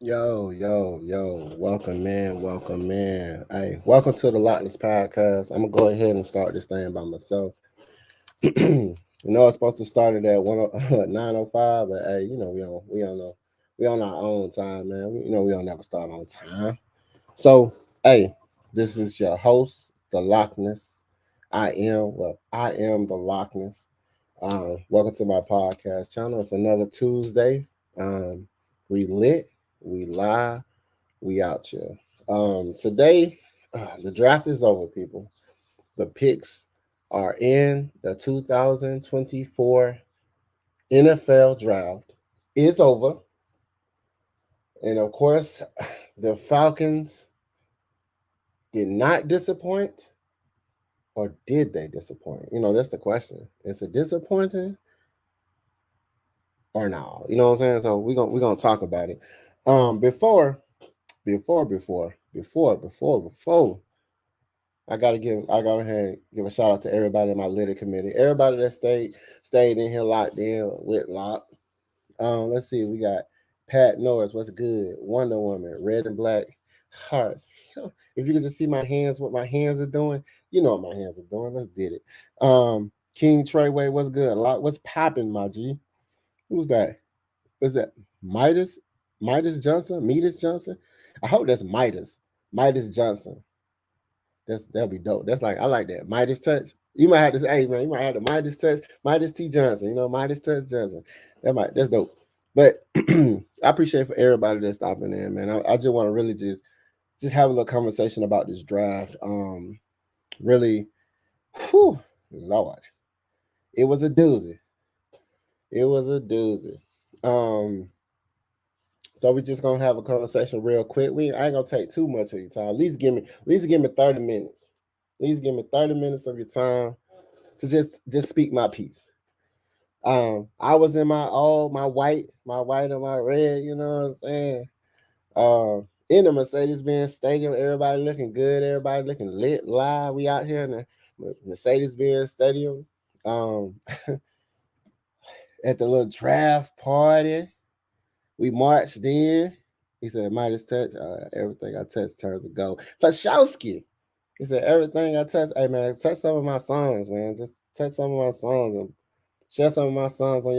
Yo. Welcome, man. Welcome, man. Hey, welcome to the Lochness Podcast. I'm going to go ahead and start this thing by myself. It's supposed to start it at 9:05, but hey, we don't know. We on our own time, man. We don't never start on time. So, hey, this is your host, the Lochness. I am the Lochness. Welcome to my podcast channel. It's another Tuesday. We lit, we live, we out here. Today, the draft is over, people. The picks are in. The 2024 NFL draft is over. And of course, the Falcons did not disappoint, or did they disappoint? That's the question. Is it disappointing or no? You know what I'm saying? So we're gonna talk about it. Before I gotta give a shout out to everybody in my litter committee. Everybody that stayed in here locked in with lock. Let's see, we got Pat Norris, what's good? Wonder Woman, Red and Black Hearts. If you can just see my hands, what my hands are doing, you know what my hands are doing. Let's get it. King Treyway, what's good? What's popping, my G? Who's that? Is that Midas? Midas Johnson? Midas Johnson? I hope that's Midas. Midas Johnson. That'll be dope. That's like I like that. Midas touch. You might have to say, hey man, you might have the Midas touch, Midas T Johnson, Midas touch Johnson. That's dope. But I appreciate for everybody that's stopping in, man. I just want to really just have a little conversation about this draft. Really, whew, Lord. It was a doozy. It was a doozy. So we just gonna have a conversation real quick. I ain't gonna take too much of your time. At least give me 30 minutes. At least give me 30 minutes of your time to just speak my piece. I was in my white and my red, you know what I'm saying? In the Mercedes-Benz Stadium, everybody looking good, everybody looking lit, live. We out here in the Mercedes-Benz Stadium. Um, at the little draft party. We marched in. He said, Midas touch. Everything I touch turns to gold. Fashowski. He said, everything I touch. Hey, man, touch some of my songs, man. Just touch some of my songs and share some of my songs on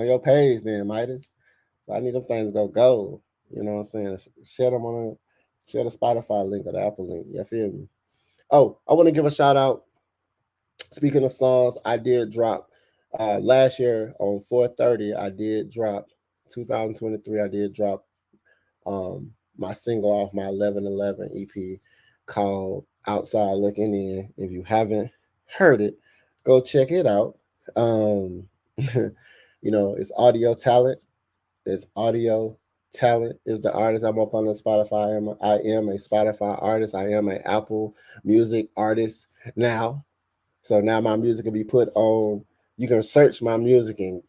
your page, then, Midas. So I need them things to go gold. You know what I'm saying? Share the Spotify link or the Apple link. You feel me? Oh, I want to give a shout out. Speaking of songs, I did drop last year on 4/30. I did drop 2023. I did drop my single off my 11/11 EP called Outside Looking In. If you haven't heard it, go check it out. It's audio talent. It's audio talent is the artist. I'm up on the Spotify. I am a Spotify artist. I am an Apple Music artist now. So now my music can be put on. You can search my music in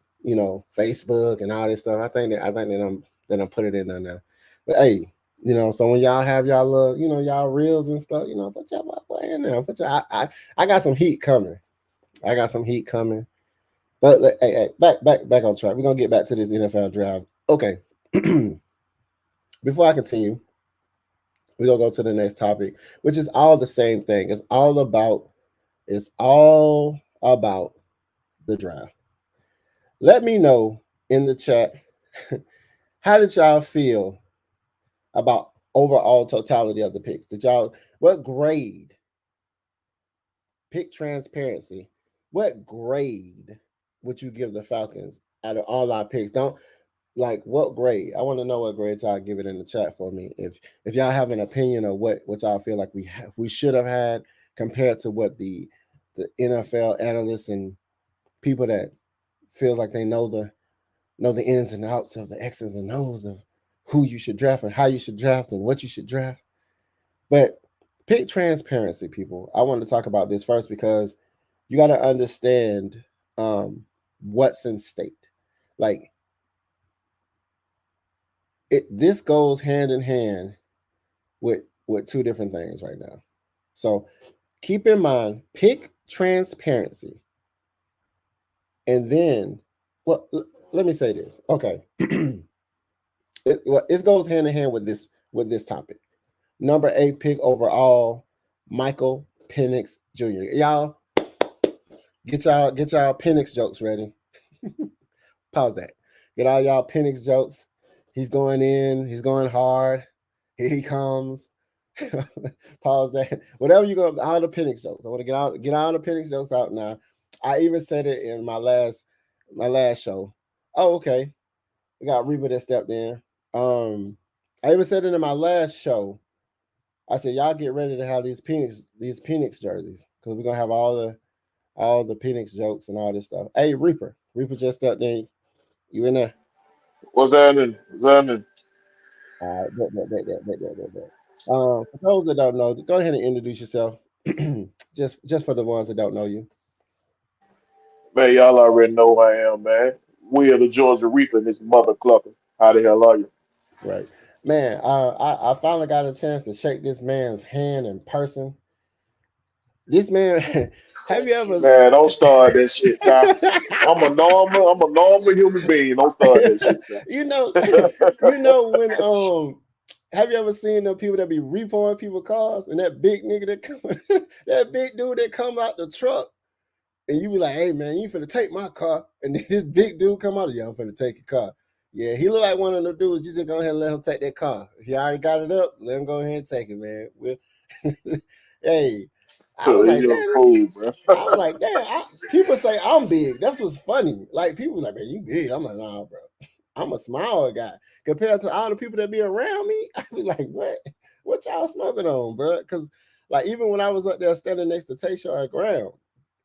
Facebook and all this stuff. I think that I'm putting it in there now. But hey, so when y'all have y'all little, y'all reels and stuff, put y'all boy in there. I got some heat coming. I got some heat coming. But hey, back on track. We're gonna get back to this NFL draft. Okay. Before I continue, we're gonna go to the next topic, which is all the same thing. It's all about the draft. Let me know in the chat, how did y'all feel about overall totality of the picks? What grade, pick transparency, what grade would you give the Falcons out of all our picks? Don't like what grade? I want to know what grade y'all give it in the chat for me. If y'all have an opinion of what y'all feel like we should have had compared to what the NFL analysts and people that feel like they know the ins and outs of the X's and O's of who you should draft and how you should draft and what you should draft. But pick transparency, people. I want to talk about this first because you got to understand what's in stake. Like this goes hand in hand with two different things right now. So keep in mind, pick transparency. And then, well, let me say this. Okay. It goes hand in hand with this topic. Number 8 pick overall, Michael Penix Jr. Y'all get y'all Penix jokes ready. Pause that. Get all y'all Penix jokes. He's going in. He's going hard. Here he comes. Pause that. Whatever you go, all the Penix jokes. I want to get all the Penix jokes out now. I even said it in my last show. Oh, okay. We got Reba that stepped in. I even said it in my last show. I said, y'all get ready to have these Penix jerseys because we're gonna have all the Penix jokes and all this stuff. Hey, Reaper just stepped in. You in there? What's happening? What's happening? All right, bet. For those that don't know, go ahead and introduce yourself. just for the ones that don't know you. Man, y'all already know who I am, man. We are the Georgia Reaper, this mother clucker. How the hell are you? Right, man. I finally got a chance to shake this man's hand in person. This man, have you ever? Man, don't start that shit, Ty. I'm a normal human being. Don't start that shit, Ty. you know, you know when have you ever seen the people that be repoing people cars and that big nigga that come, that big dude that come out the truck and you be like, hey man, you finna take my car, and then this big dude come out, yeah, I'm finna take your car. Yeah, he look like one of the dudes. You just go ahead and let him take that car. He already got it up. Let him go ahead and take it, man. Hey, I was like, You're a damn. fool, bro. I was like, damn. People say I'm big. That's what's funny. Like people like, man, you big. I'm like, nah, bro. I'm a smaller guy compared to all the people that be around me. I be like, what? What y'all smoking on, bro? Because like even when I was up there standing next to Tayshawn Graham,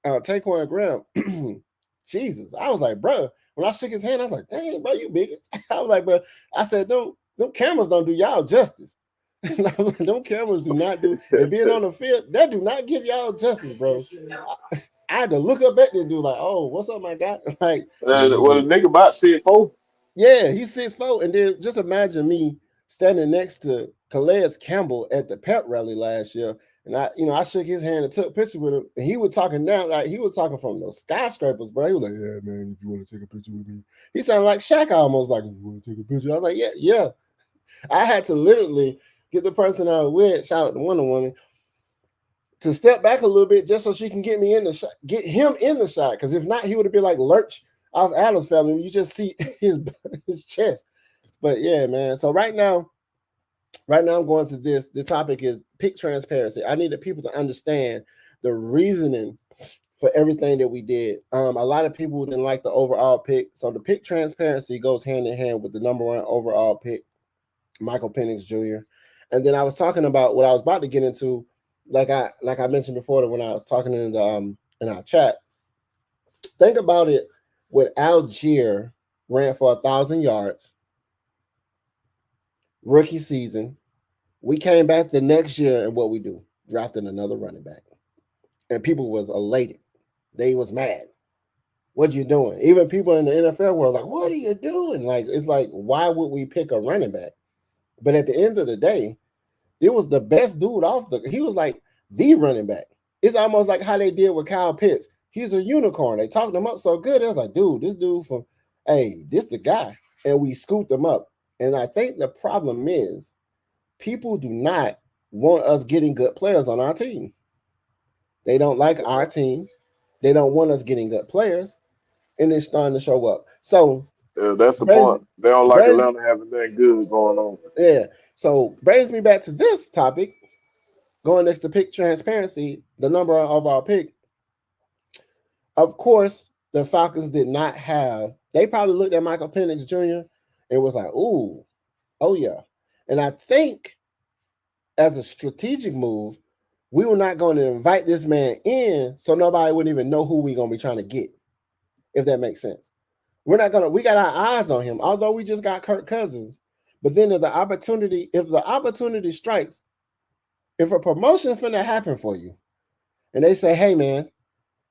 Taquan Graham, Jesus, I was like, bro. When I shook his hand, I was like, dang, bro, you big. I was like, bro. I said, don't. Them cameras don't do y'all justice. Them cameras do not do, and being on the field, that do not give y'all justice, bro. I had to look up at this dude like, oh, what's up, my guy? Like, Well, the man, nigga about 6'4". yeah, he's 6'4". And then just imagine me standing next to Calais Campbell at the pep rally last year. And I shook his hand and took a picture with him. And he was talking down, like he was talking from those skyscrapers, bro. He was like, yeah, man, if you want to take a picture with me. He sounded like Shaq almost like, if you want to take a picture. I was like, yeah. I had to literally get the person I was with, shout out to Wonder Woman, to step back a little bit just so she can get me in the shot, get him in the shot. Because if not, he would have been like Lurch off Adam's Family. You just see his chest. But yeah, man. So right now I'm going to this. The topic is pick transparency. I need the people to understand the reasoning for everything that we did. A lot of people didn't like the overall pick. So the pick transparency goes hand in hand with the number 1 overall pick, Michael Penix Jr. And then I was talking about what I was about to get into, like I mentioned before when I was talking in our chat. Think about it. When Algier ran for 1,000 yards, rookie season, we came back the next year and what we do, drafted another running back, and people was elated. They was mad. What you doing? Even people in the NFL were like, "What are you doing?" Like it's like, why would we pick a running back? But at the end of the day, it was the best dude off the. He was like the running back. It's almost like how they did with Kyle Pitts. He's a unicorn. They talked him up so good. It was like, dude, this dude from, hey, this the guy, and we scooped him up. And I think the problem is people do not want us getting good players on our team. They don't like our team. They don't want us getting good players, and it's starting to show up. So That's the brings point. They don't like brings Atlanta having that good going on. yeah. So brings me back to this topic. Going next to pick transparency, the number of our pick. Of course, the Falcons did not have. They probably looked at Michael Penix Jr. and was like, "Ooh, oh yeah." And I think as a strategic move, we were not going to invite this man in so nobody wouldn't even know who we're going to be trying to get, if that makes sense. We got our eyes on him, although we just got Kirk Cousins. But then if the opportunity strikes, if a promotion finna happen for you, and they say, hey man,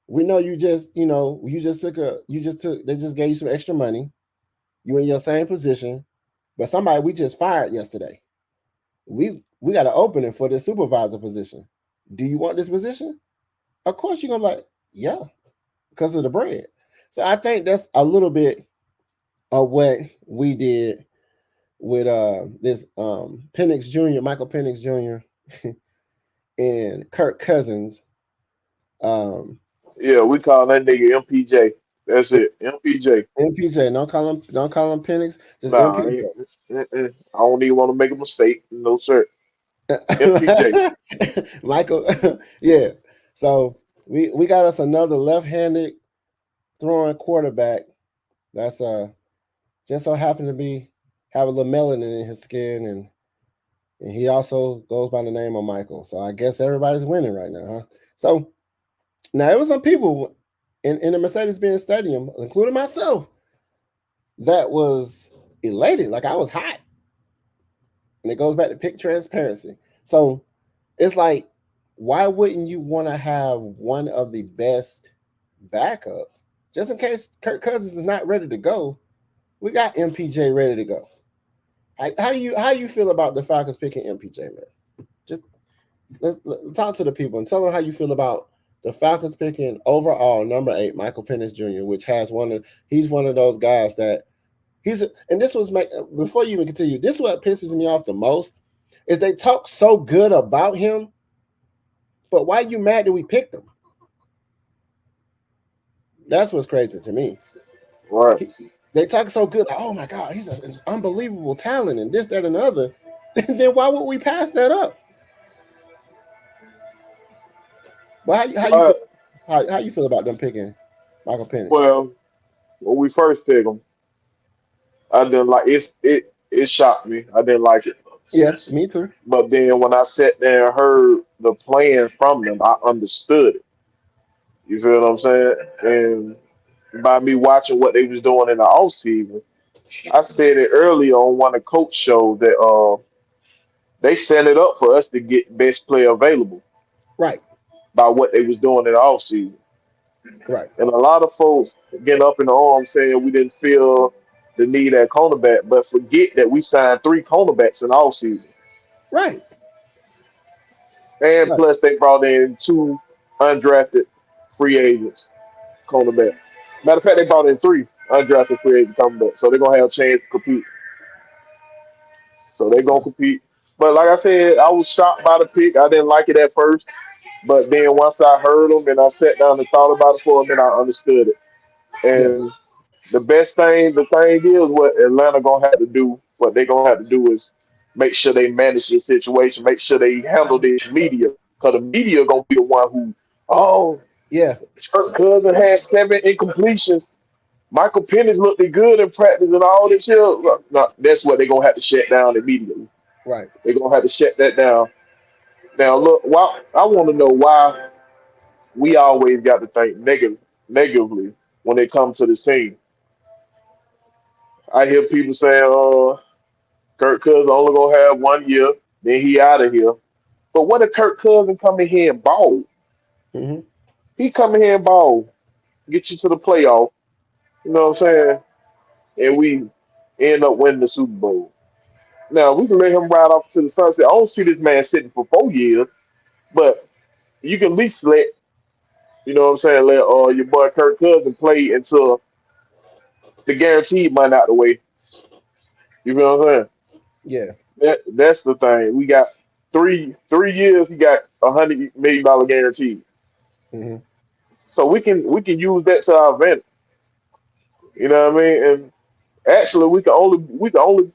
we know they just gave you some extra money. You in your same position, but somebody we just fired yesterday. We got an opening for the supervisor position. Do you want this position? Of course you're gonna be like, yeah, because of the bread. So I think that's a little bit of what we did with this Penix Jr., Michael Penix Jr. and Kirk Cousins. Um, Yeah, we call that nigga MPJ. That's it, MPJ. MPJ, don't call him Penix, just Nah, MPJ. I don't even want to make a mistake. No, sir. MPJ. Michael, yeah. So we got us another left-handed throwing quarterback that's just so happened to be have a little melanin in his skin, and he also goes by the name of Michael. So I guess everybody's winning right now, huh? So now there was some people in the Mercedes-Benz Stadium, including myself, that was elated. Like I was hot. And it goes back to pick transparency. So it's like, why wouldn't you want to have one of the best backups? Just in case Kirk Cousins is not ready to go, we got MPJ ready to go. How do you feel about the Falcons picking MPJ, man? Just let's talk to the people and tell them how you feel about the Falcons picking overall number 8 Michael Penix Jr., which has he's one of those guys that and this was before you even continue. This is what pisses me off the most is they talk so good about him, but why are you mad that we picked him? That's what's crazy to me. Right. They talk so good, like, oh my God, he's an unbelievable talent and this, that, and the other. Then why would we pass that up? Well, how you feel? How you feel about them picking Michael Penix? Well, when we first picked him, I didn't like it shocked me. I didn't like it. Yeah, me too. But then when I sat there and heard the plan from them, I understood it. You feel what I'm saying? And by me watching what they was doing in the off season, I said it earlier on one of the coach shows that they set it up for us to get best player available Right, by what they was doing in the off season. right, And a lot of folks getting up in the arm saying we didn't feel the need at cornerback, but forget that we signed 3 cornerbacks in the off season. right, And right, plus they brought in 2 undrafted free agents cornerback. Matter of fact, they brought in 3 undrafted free agent cornerbacks. So they're gonna have a chance to compete. So they're gonna compete. But like I said, I was shocked by the pick. I didn't like it at first. But then once I heard them and I sat down and thought about it for a minute, I understood it. yeah, And the thing is what Atlanta gonna have to do, what they gonna have to do is make sure they manage this situation, make sure they handle this media. Because the media gonna be the one who, oh, yeah, Kirk Cousins had 7 incompletions. Michael Penix looked good in practice and all this shit. No, that's what they're gonna have to shut down immediately. right. They're gonna have to shut that down. Now look, why I want to know why we always got to think negatively when it comes to this team. I hear people saying, Kirk Cousins only gonna have 1 year, then he out of here. But what if Kirk Cousins come in here and ball? Mm-hmm. He come in here and ball, get you to the playoff. You know what I'm saying? And we end up winning the Super Bowl. Now we can let him ride off to the sunset. I don't see this man sitting for 4 years, but you can at least let what I'm saying, let your boy Kirk Cousins play until the guaranteed money out the way. You feel what I'm saying? Yeah, That's the thing. We got 3 years. He got $100 million guaranteed. mm-hmm. So we can use that to our advantage. You know what I mean? And actually, we can only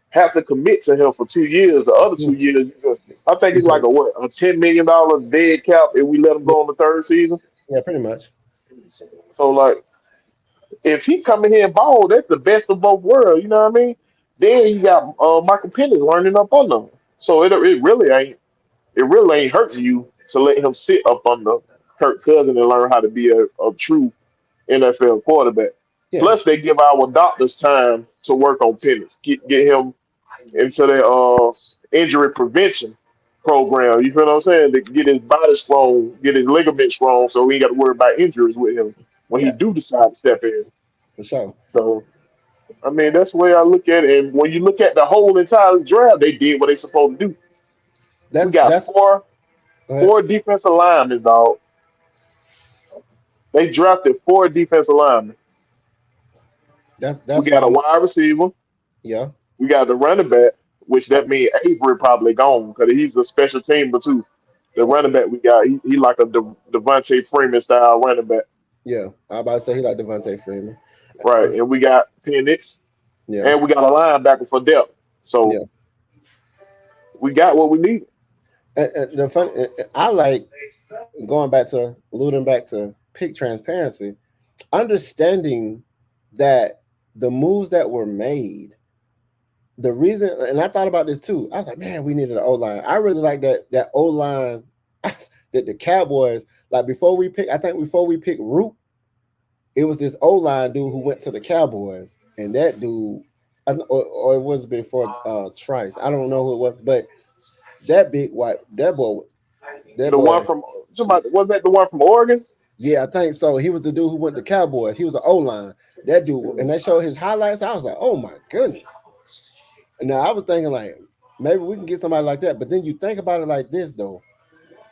have to commit to him for 2 years. The other 2 years, I think it's like a $10 million dead cap if we let him Yeah, go on the third season. yeah, pretty much. So like, if he come in here and ball, that's the best of both worlds. You know what I mean? Then you got Michael Penix learning up on them. So it really ain't hurting you to let him sit up under Kirk Cousins and learn how to be a true NFL quarterback. Yeah, Plus, they give our doctors time to work on Penix, get him into their injury prevention program. You feel what I'm saying? To get his body strong, get his ligaments strong, so we ain't got to worry about injuries with him when he yeah, do decide to step in. for sure. So, I mean, that's the way I look at it. And when you look at the whole entire draft, they did what they supposed to do. We got That's four go ahead. four defensive linemen, dog. They drafted 4 defensive linemen. That's We that's got why a I'm wide receiver. yeah. We got the running back, which that Okay. means Avery probably gone because he's a special teamer too. The running back we got, he like a Devontae Freeman style running back, Yeah, I about to say he like Devontae Freeman. right? And we got Penix, Yeah, and we got a linebacker for depth. So yeah. we got what we need. And the fun, I like going back to alluding back to pick transparency, understanding that the moves that were made, the reason, and I thought about this too. I was like, man, we needed an O line. I really like that O line that the Cowboys like before we pick. I think before we picked Root, it was this O line dude who went to the Cowboys, and that dude, or it was before Trice. I don't know who it was, but that big white that boy, that The one boy. from somebody was that the one from Oregon? Yeah, I think so. He was the dude who went to Cowboys. He was an O line. That dude, and they showed his highlights. I was like, oh my goodness. And now I was thinking like maybe we can get somebody like that. But then you think about it like this though.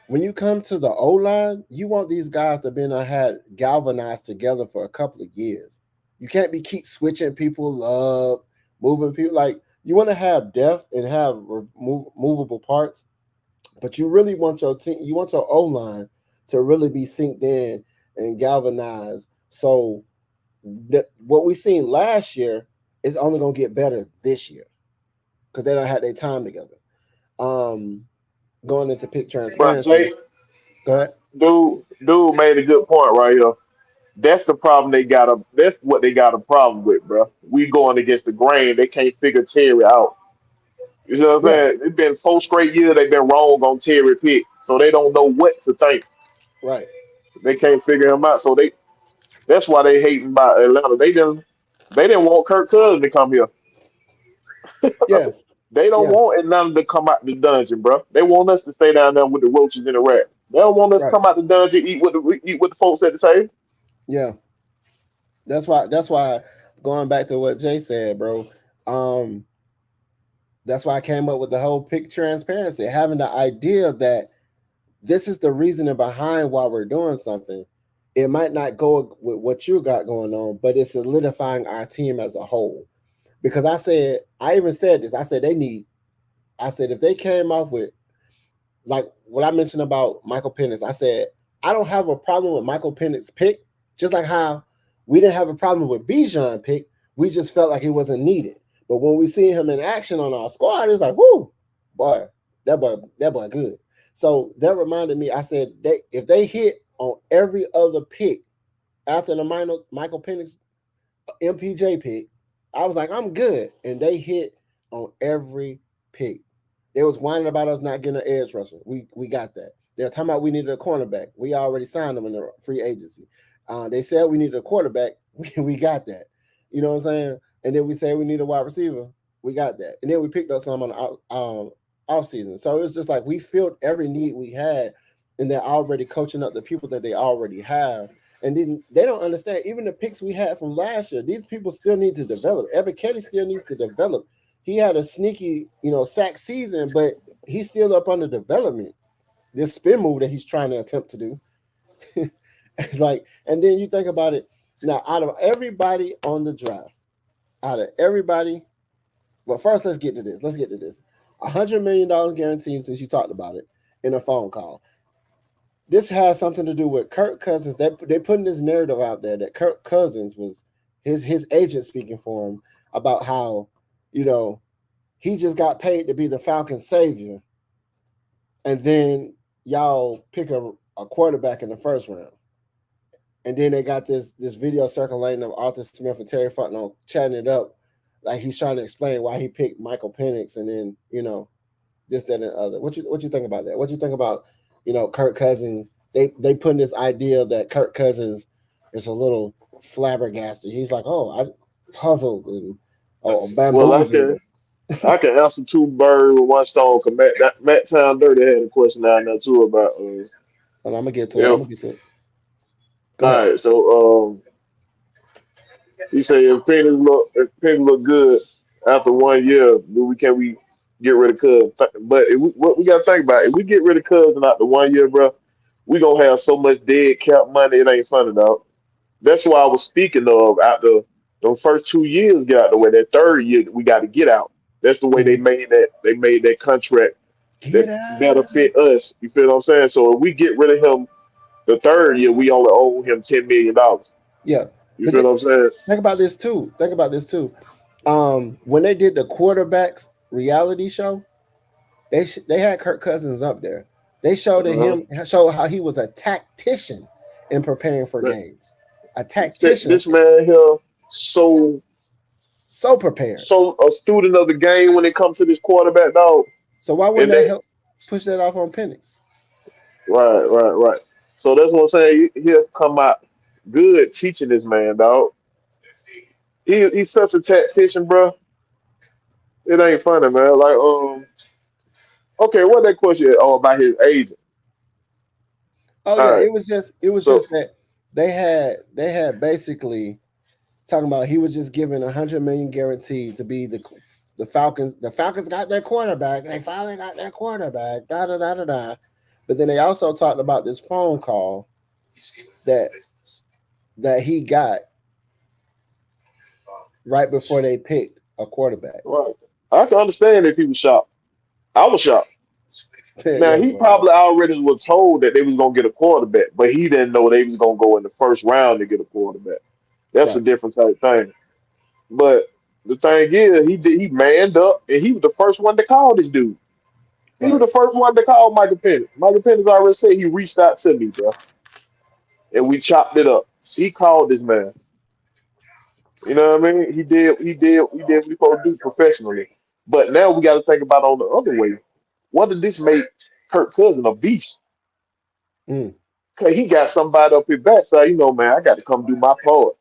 When you come to the O line, you want these guys to been had galvanized together for a couple of years. You can't be keep switching people up, moving people. Like you want to have depth and have movable parts, but you really want your team, you want your O line to really be synced in and galvanized. So what we seen last year is only gonna get better this year because they don't have their time together. Um, Going into pick But transparency. Jay, Go ahead. dude made a good point right here. That's the problem they got a. That's what they got a problem with, bro. We going against the grain. They can't figure Terry out. You know what I'm Yeah, saying? It's been 4 straight years they've been wrong on Terry Pitt, so they don't know what to think. right. They can't figure him out, so that's why they hating about Atlanta. They didn't want Kirk Cousins to come here. Yeah, They don't yeah, want Atlanta to come out the dungeon, bro. They want us to stay down there with the roaches in the rat. They don't want us to right. come out the dungeon eat with the folks at the table. Yeah. That's why going back to what Jay said, bro. Um, that's why I came up with the whole pick transparency, having the idea that this is the reasoning behind why we're doing something. It might not go with what you got going on, but it's solidifying our team as a whole. Because I even said this. I said they need. I said if they came off with like what I mentioned about Michael Penix, I said I don't have a problem with Michael Penix pick, just like how we didn't have a problem with Bijan pick. We just felt like it wasn't needed. But when we see him in action on our squad, it's like, whoo, boy, that boy good. So that reminded me. I said if they hit on every other pick after the Michael Penix MPJ pick, I was like, I'm good. And they hit on every pick. They was whining about us not getting an edge rusher. We got that. They're talking about we needed a cornerback. We already signed them in the free agency. They said we needed a quarterback. We got that. You know what I'm saying? And then we said we need a wide receiver. We got that. And then we picked up some on the off season. So it's just like we filled every need we had, and they're already coaching up the people that they already have. And then they don't understand even the picks we had from last year. These people still need to develop. Ebiketie still needs to develop. He had a sneaky, sack season, but he's still up under development. This spin move that he's trying to attempt to do. It's like, and then you think about it. Now, out of everybody on the draft, out of everybody, well, first let's get to this. $100 million guaranteed since you talked about it in a phone call. This has something to do with Kirk Cousins. They putting this narrative out there that Kirk Cousins was his agent speaking for him about how, he just got paid to be the Falcons savior, and then y'all pick a quarterback in the first round. And then they got this video circulating of Arthur Smith and Terry Fontenot chatting it up, like he's trying to explain why he picked Michael Penix, and then this, that, and the other. What you think about that? What you think about Kirk Cousins? They putting this idea that Kirk Cousins is a little flabbergasted. He's like, oh, I puzzled and Well, I bamboozled. can I can answer two birds with one stone. Cause Matt Town Dirty had a question down there too about And I'm gonna get to it. I'm if gonna get to it. Go all ahead. right. So he said if Penny look good after 1 year, can we get rid of Cubs? But what we got to think about, if we get rid of Cubs in after 1 year, bro, we gonna have so much dead cap money it ain't funny, dog. That's why I was speaking of after those first 2 years get out the way. That third year we got to get out. That's the way they Mhm. made that. They made that contract Get that better out. fit us. You feel what I'm saying? So if we get rid of him the third year, we only owe him $10 million. Yeah. You But feel what I'm saying? think about this too. Think about this too. When they did the quarterbacks reality show, they had Kirk Cousins up there. They showed Uh-huh. him showed how he was a tactician in preparing for But games. A tactician, this man here, so so prepared. so a student of the game when it comes to this quarterback dog. So why wouldn't And that that help push that off on Penix? right. So that's what I'm saying. He'll come out good teaching this man, dog. He's such a tactician, bro. It ain't funny, man. Like, okay, what that question? Oh, about his agent. Oh All yeah, right. it was just So that they had basically talking about he was just given 100 million guaranteed to be the Falcons. The Falcons got their quarterback. They finally got their quarterback. Da da da da da. But then they also talked about this phone call that that he got right before they picked a quarterback. right. I can understand if he was shocked. I was shocked. Now Yeah, he bro. probably already was told that they was gonna get a quarterback, but he didn't know they was gonna go in the first round to get a quarterback. That's a Right, different type thing. But the thing is, he manned up and he was the first one to call this dude. He was right. the first one to call Michael Penix. Michael Penix already said he reached out to me, bro, and we chopped it up. He called this man. You know what I mean? He did what he supposed to do professionally. But now we got to think about on the other way. What did this make Kirk Cousins a beast? Mm, Cause he got somebody up his backside. You know, man, I got to come do my part.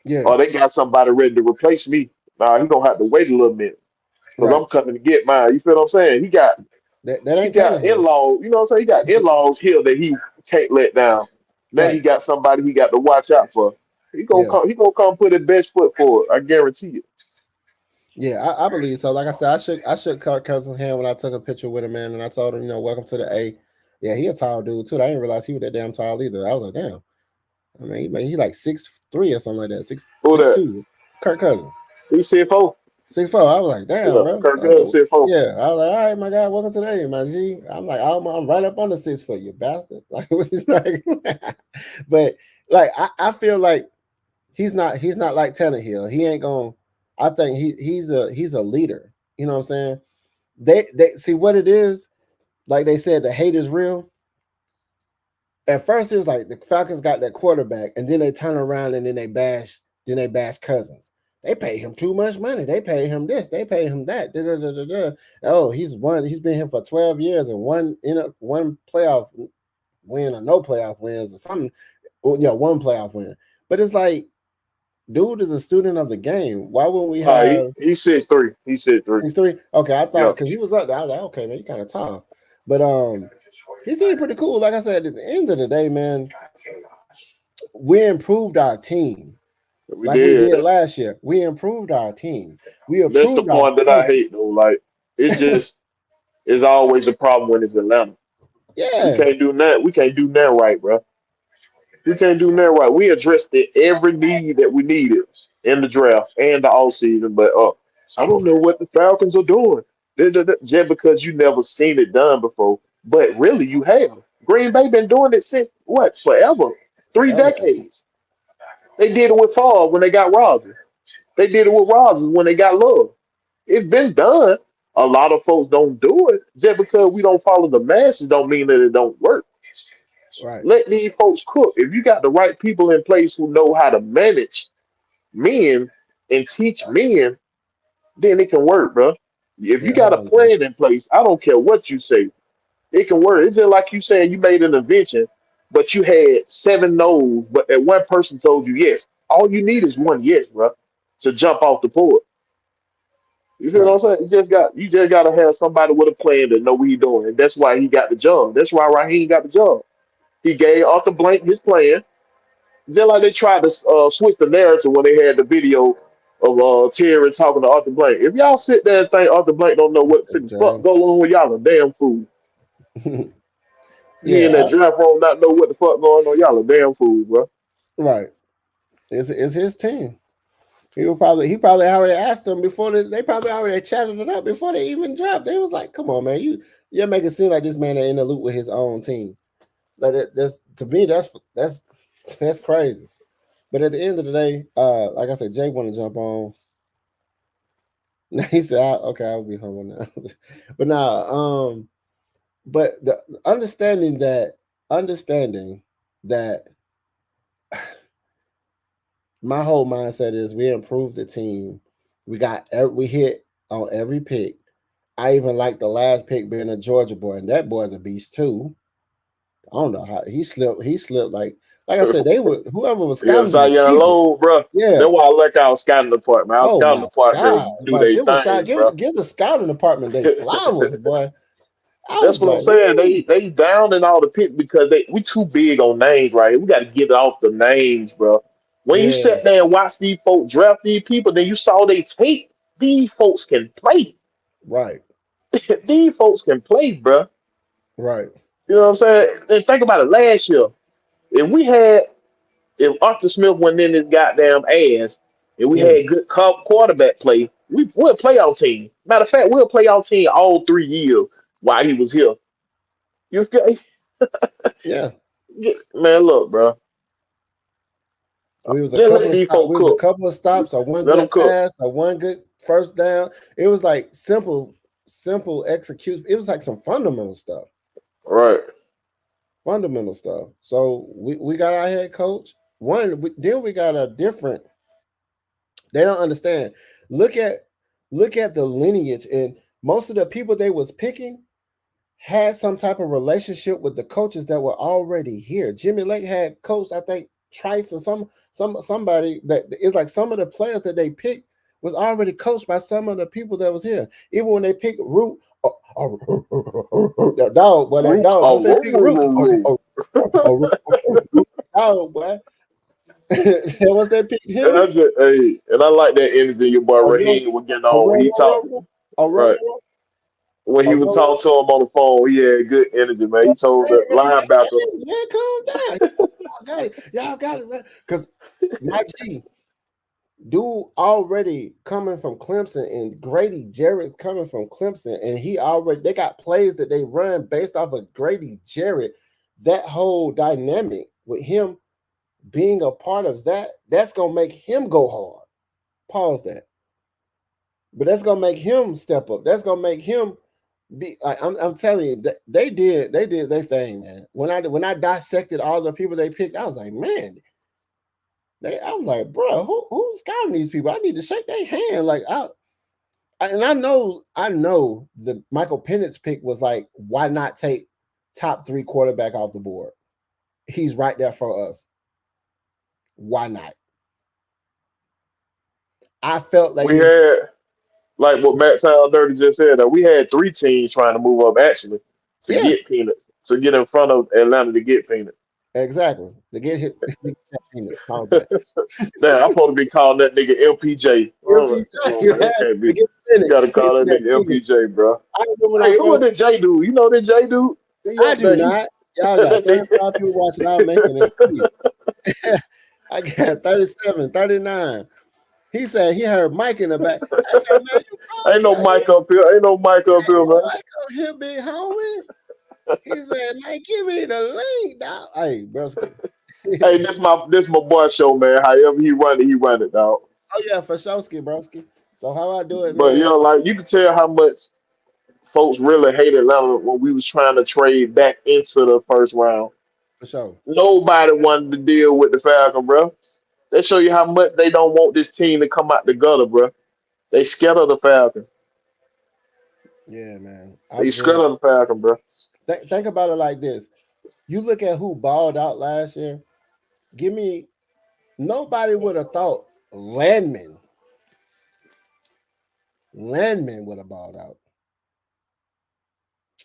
yeah, Or they got somebody ready to replace me. Nah, he gonna have to wait a little minute because right. I'm coming to get mine. You feel what I'm saying? That He ain't got Tannehill. in law. You know what I'm saying? He got in laws here that he can't let down. Now he Right. got somebody he got to watch out for. He gonna Yeah. come. He gonna come put his best foot forward. I guarantee you. Yeah, I believe so. Like I said, I shook Kirk Cousins' hand when I took a picture with him, man, and I told him, welcome to the A. Yeah, he a tall dude too. I didn't realize he was that damn tall either. I was like, damn. I mean, he like 6'3" or something like that. Six Who six that? two. Kirk Cousins. He CFO. 6'4". I was like, damn, Yeah, bro. Kirk Cousins CFO. Yeah. I was like, all right, my guy, welcome to the A, my G. I'm like, I'm right up on the 6 foot, you bastard. Like, it was just like, but like, I feel like he's not like Tannehill. He ain't going. I think he's a leader. You know what I'm saying? They see what it is. Like they said, the hate is real. At first, it was like the Falcons got that quarterback, and then they turn around and then they bash Cousins. They pay him too much money. They pay him this. They pay him that. Da, da, da, da, da. Oh, he's been here for 12 years and one playoff win or no playoff wins or something. Well, yeah, one playoff win. But it's like, dude is a student of the game. Why wouldn't we Nah, have he's 6'3". He's 6'3". these three? Okay, I thought Yeah. because he was up there, I was like, okay, man, you kind of tall. But he seemed pretty cool. Like I said, at the end of the day, man, we improved our team We like we did. did last year. We improved our team. We That's the improved our part that I culture. hate though. Like it's just it's always a problem when it's Atlanta. We Yeah, can't do that. We can't do that right, bro. We can't do that right. We addressed every need that we needed in the draft and the offseason, but I don't know what the Falcons are doing. Just because you never seen it done before. But really you have. Green Bay been doing it since what? Forever. Three forever. decades. They did it with Favre when they got Rodgers. They did it with Rodgers when they got Love. It's been done. A lot of folks don't do it. Just because we don't follow the masses don't mean that it don't work. Right. Let these folks cook. If you got the right people in place who know how to manage men and teach men, then it can work, bro. If you Yeah, got hold a on, man. plan in place, I don't care what you say, it can work. It's just like you saying you made an invention, but you had seven no's, but that one person told you yes. All you need is one yes, bro, to jump off the port. You feel Right. what I'm saying? You just gotta have somebody with a plan that know what he doing, and that's why he got the job. That's why Raheem got the job. He gave Arthur Blank his plan. Just like they tried to switch the narrative when they had the video of Terry talking to Arthur Blank. If y'all sit there and think Arthur Blank don't know what the fuck Joe. go on with y'all, a damn fool. He in Yeah, that draft room not know what the fuck going on. Y'all a damn fool, bro. right. It's his team. He probably already asked them before they probably already chatted it up before they even dropped. They was like, "Come on, man, you're making it seem like this man ain't in the loop with his own team." Like that's to me, that's crazy. But at the end of the day, like I said, Jay want to jump on. He said, "Okay, I'll be humble now." But now, but the understanding that my whole mindset is we improved the team. We hit on every pick. I even like the last pick being a Georgia boy, and that boy's a beast too. I don't know how he slipped. He slipped like I said. They were whoever was Yeah, scouting these Zion people. Low, bro. Yeah. That's why I like our scouting department. Our Oh scouting my God. department do But their give a shot. thing, bro. Give the scouting department they flowers, boy. I That's was what I'm like, saying. woo. They down in all the picks because we too big on names right here. We got to get off the names, bro. When you Yeah. sat there and watched these folks draft these people, then you saw they tape. These folks can play. Right. These folks can play, bro. Right. You know what I'm saying? And think about it. Last year, if we had if Arthur Smith went in his goddamn ass and we Mm, had good quarterback play, we're a playoff team. Matter of fact, we're a playoff team all 3 years while he was here. You okay? yeah. Man, look, bro. Just let these folks We was a cook. couple of stops, or one Let them good cook. pass, or one good first down. It was like simple execution. It was like some fundamental stuff. Right. Fundamental stuff. So we got our head coach. Then we got a different. They don't understand. Look at the lineage, and most of the people they was picking had some type of relationship with the coaches that were already here. Jimmy Lake had coached, I think, Trice or somebody that is like some of the players that they picked was already coached by some of the people that was here. Even when they picked Root, that dog, boy, that Root. dog. Once Oh, they room, pick room, Root, room, room. dog, boy. Once they picked And him, I just, hey, and I like that energy your boy a row, Raheem was getting on when he talked. a Right. row, When a he would row. talk to him on the phone, he had good energy, man. He told the linebacker, Man, calm down. Y'all got it. Y'all got it, man. Because my G, dude already coming from Clemson, and Grady Jarrett's coming from Clemson, and they got plays that they run based off of Grady Jarrett. That whole dynamic with him being a part of that's gonna make him go hard. Pause that. But that's gonna make him step up. That's gonna make him be like I'm telling you, they did their thing, man. When I dissected all the people they picked, I was like, man, I was like, bro, who's scouting these people? I need to shake their hand. Like and I know the Michael Penix pick was like, why not take top 3 quarterback off the board? He's right there for us. Why not? I felt like we we had, like what Matt Town Dirty just said, that we had 3 teams trying to move up actually to yeah, get Peanuts, to get in front of Atlanta to get Peanuts. exactly. To get hit, to get that Penix. How's that? Now, I'm supposed to be calling that nigga LPJ. Oh, come LPJ, on, you man. had Can't to be. get You got to Penix. Get call that that nigga Penix. LPJ, bro. I remember when I Hey, who was first that J dude? You know that J dude? I Yeah, do that not. Y'all got that nigga. 35 people watching. I'm making it clear. I got 37, 39. He said he heard Mike in the back. I said, man, you Ain't no calling me? mic up here. Ain't no mic up here, man. Mike up here, big homie. He said, man, give me the link, dog. Hey, broski. Hey, this my boy show, man. However he run it, dog. Oh, yeah, for Showski, broski. So how I do it, But man? like you can tell how much folks really hated Atlanta when we was trying to trade back into the first round. For sure. Nobody wanted to deal with the Falcons, bro. They show you how much they don't want this team to come out the gutter, bro. They scared of the Falcons. Yeah, man. They I'm scared just of the Falcons, bro. think about it like this. You look at who balled out last year. Give me nobody would have thought Landman would have balled out.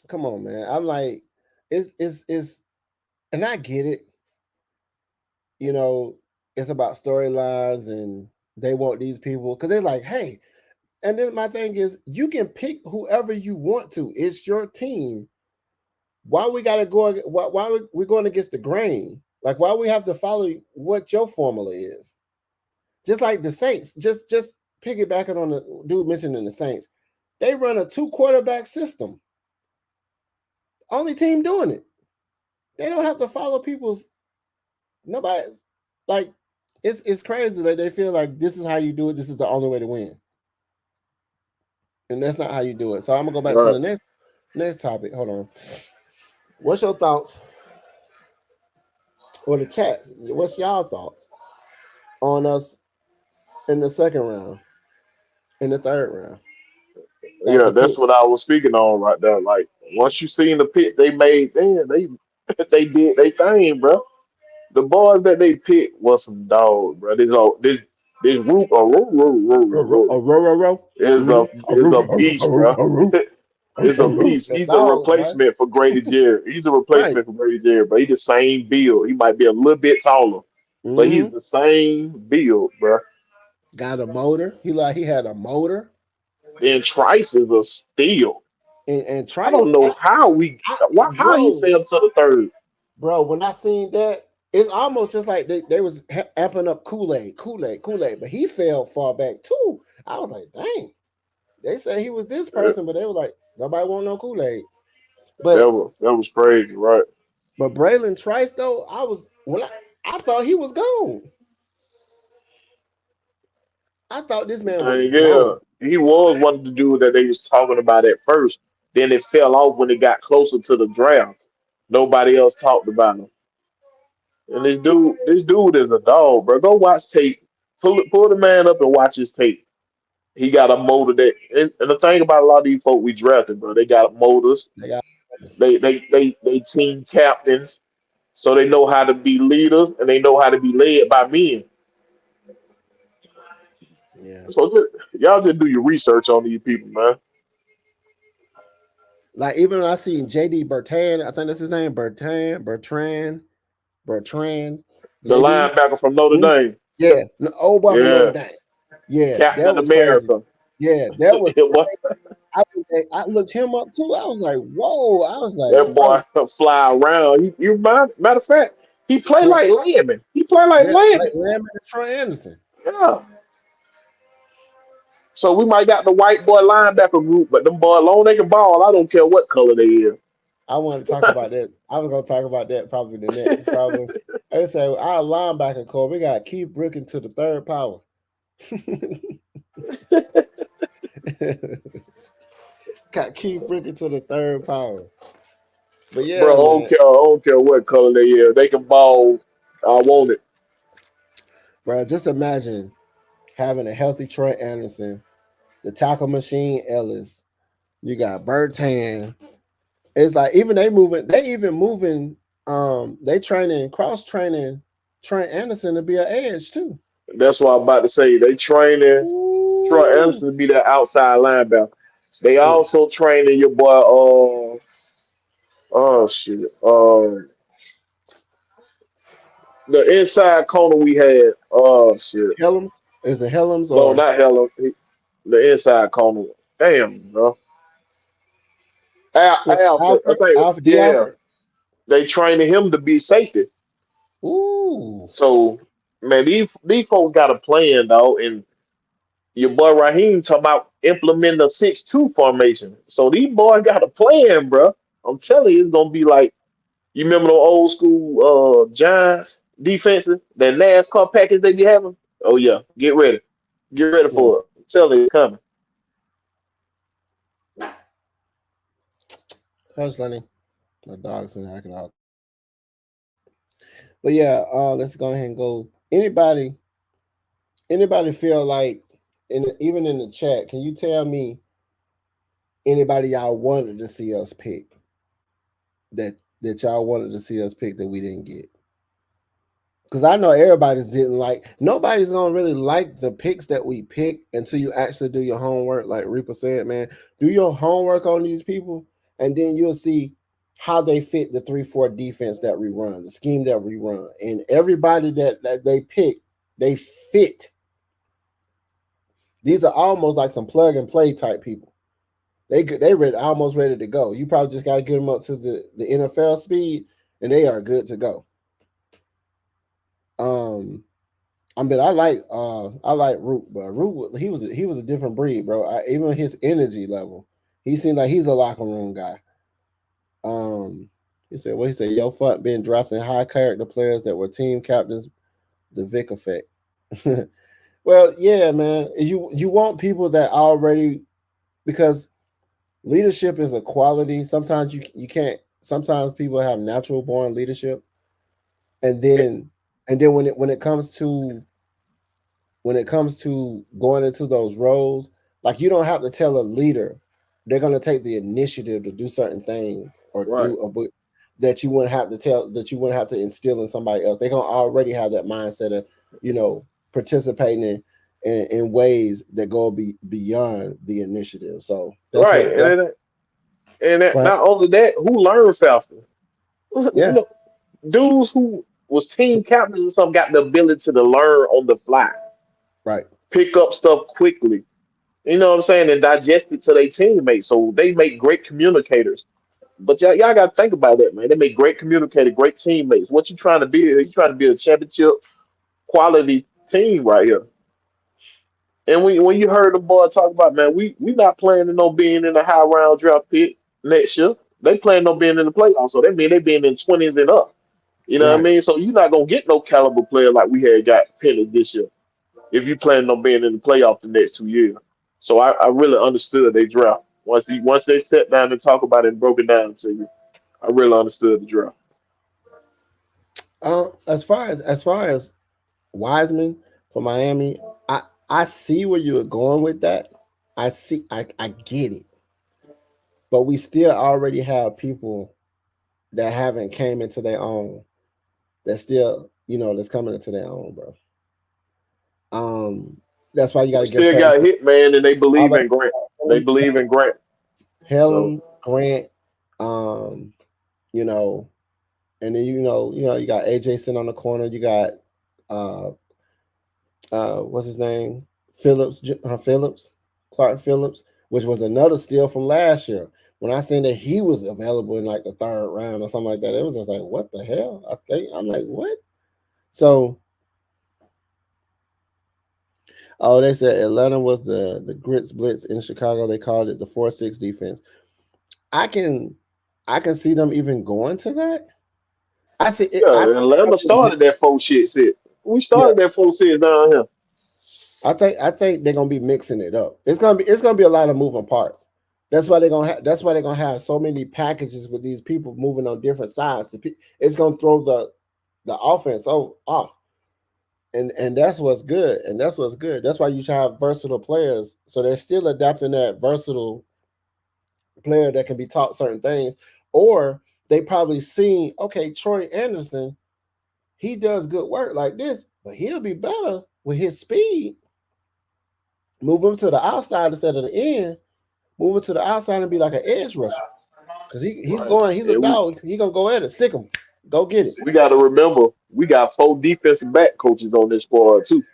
Come on, man. I'm like, it's and I get it. You know, it's about storylines and they want these people because they're like, hey, and then my thing is you can pick whoever you want to. It's your team. Why we gotta go why we going against the grain? Like why we have to follow what your formula is? Just like the Saints, just piggybacking on the dude mentioning the Saints, they run a 2-quarterback system. Only team doing it. They don't have to follow people's. Nobody like it's crazy that they feel like this is how you do it. This is the only way to win, and that's not how you do it. So I'm gonna go back to Right. the next topic. Hold on. What's your thoughts or the chats? What's y'all thoughts on us in the second round, in the third round, like Yeah, the that's what picks? I was speaking on right there. Like once you seen the picks they made, damn, they they did they thing, bro. The boys that they picked was some dogs, bro. This group Row. is a beast, bro. Is a beast. The He's a dog, man. replacement for Grady Jarrett. He's a Right. replacement for Grady Jarrett, but he's the same build. He might be a little bit taller, but he's Mm-hmm. the same build, bro. Got a motor. He had a motor. And Trice is a steal. And I Trice, don't know how we how he bro, fell to the third. bro, when I seen that, it's almost just like they was amping up Kool-Aid, but he fell far back too. I was like, dang. They said he was this That, person, but they were like, nobody want no Kool-Aid. But that was crazy, right? Braylon Trice though, I thought he was gone. I thought this man was And yeah, gone. he was one of the dudes that they was talking about at first. Then it fell off when it got closer to the draft. Nobody else talked about him. And this dude is a dog, bro. Go watch tape. Pull the man up and watch his tape. He got a motor that, and the thing about a lot of these folk we drafted, bro, they got motors. They got They team captains, so they know how to be leaders and they know how to be led by men. yeah. So y'all just do your research on these people, man. Like even when I seen JD Bertrand, I think that's his name, Bertrand, The JD. linebacker from Notre Dame, Yeah, old boy from Notre yeah, Dame. Yeah, that Captain was crazy. America. Yeah, that was. It was- I looked him up too. I was like, whoa. that I boy was fly around. Matter of fact, he play Troy. like Landman. He play like Yeah, like Landman. Lamb and Troy Anderson. Yeah. So we might got the white boy linebacker group, but them boy long they can ball. I don't care what color they is. I want to talk about that. I was gonna talk about that probably the next. Probably. I say our linebacker core. We got Keith Brooking to the third power. Got Keith Brooking to the third power. But Bro, yeah, man. I don't care what color they is. They can ball. I want it. Bro, just imagine having a healthy Troy Anderson, the tackle machine Ellis. You got Bertan. It's like they training, cross training Trent Anderson to be an edge too. That's what I'm about to say. They training Troy Ooh. Anderson to be that outside linebacker. They Mm. also training your boy. Oh shit. The inside corner we had. Oh shit. Helms? Is it Helms No, or not Hella. The inside corner. Damn, bro. what Alfred. I Alfred? think. Alfred D. Yeah. Alfred? They training him to be safety. Ooh. So man, these folks got a plan, though, and your boy Raheem talking about implementing a 6-2 formation. So these boys got a plan, bro. I'm telling you, it's gonna be like you remember the old school Giants defenses, that NASCAR package they be having. Oh yeah, get ready Yeah. for it. I'm telling you, it's coming. Hush, Lenny. My dog's in acting out. But yeah, let's go ahead and go. Anybody feel like even in the chat, can you tell me anybody y'all wanted to see us pick that y'all wanted to see us pick that we didn't get? Because I know everybody's didn't like. Nobody's gonna really like the picks that we pick until you actually do your homework. Like Reaper said, man, do your homework on these people, and then you'll see how they fit the 3-4 defense that we run, the scheme that we run, and everybody that they pick, they fit. These are almost like some plug and play type people. They ready, almost ready to go. You probably just got to get them up to the NFL speed, and they are good to go. Um, I mean, I like Root, but he was a different breed, bro. Even his energy level, he seemed like he's a locker room guy. Um, he said, "What he said? Yo, fuck been drafting high character players that were team captains. The Vic effect." Well, yeah, man. You want people that already because leadership is a quality. Sometimes you can't. Sometimes people have natural born leadership, and Eh, then when it comes to going into those roles, like you don't have to tell a leader they're going to take the initiative to do certain things or Right, that you wouldn't have to instill in somebody else. They're going to already have that mindset of you know participating in ways that go beyond the initiative. So that's right, what that's not what only that, who learned faster? You yeah, know, dudes who was team captains and some got the ability to learn on the fly, right, pick up stuff quickly. You know what I'm saying, and digest it to their teammates. So they make great communicators. But y'all got to think about that, man. They make great communicators, great teammates. What you trying to be? You trying to be a championship quality team right here. And when you heard the boy talk about, man, we not planning on being in a high round draft pick next year. They planning on being in the playoffs, so that mean they being in 20s and up. You know what I right. mean? So you're not gonna get no caliber player like we had got Penny this year if you planning on being in the playoff the next 2 years. So I really understood they draft. Once they sat down and talk about it and broke it down to you, I really understood the draft. As far as Wiseman for Miami, I see where you are going with that. I get it, but we still already have people that haven't came into their own. That still that's coming into their own, bro. Um, that's why you got We to give still certain got hit, man, and they believe other in Grant. They believe in Grant. So Helms, Grant, um, you know, and then you got AJ sitting on the corner. You got uh what's his name? Phillips, Clark Phillips, which was another steal from last year. When I seen that he was available in like the third round or something like that, it was just like, what the hell? I'm like, what? So, oh, they said Atlanta was the grits blitz in Chicago. They called it the 4-6 defense. I can I can see them even going to that. I see it. yeah, Atlanta started that full shit. Shit, we Yeah, started that full shit down here. I think they're gonna be mixing it up. It's gonna be a lot of moving parts. That's why they're gonna have so many packages with these people moving on different sides. It's gonna throw the offense off, and that's what's good. And that's what's good. That's why you should have versatile players. So they're still adapting that versatile player that can be taught certain things, or they probably seen Troy Anderson. He does good work like this, but he'll be better with his speed. Move him to the outside instead of the end. Move him to the outside and be like an edge rusher. Because Right. he's a And dog. He gonna go at it, sick him. Go get it. we got to remember we got four defensive back coaches on this squad too.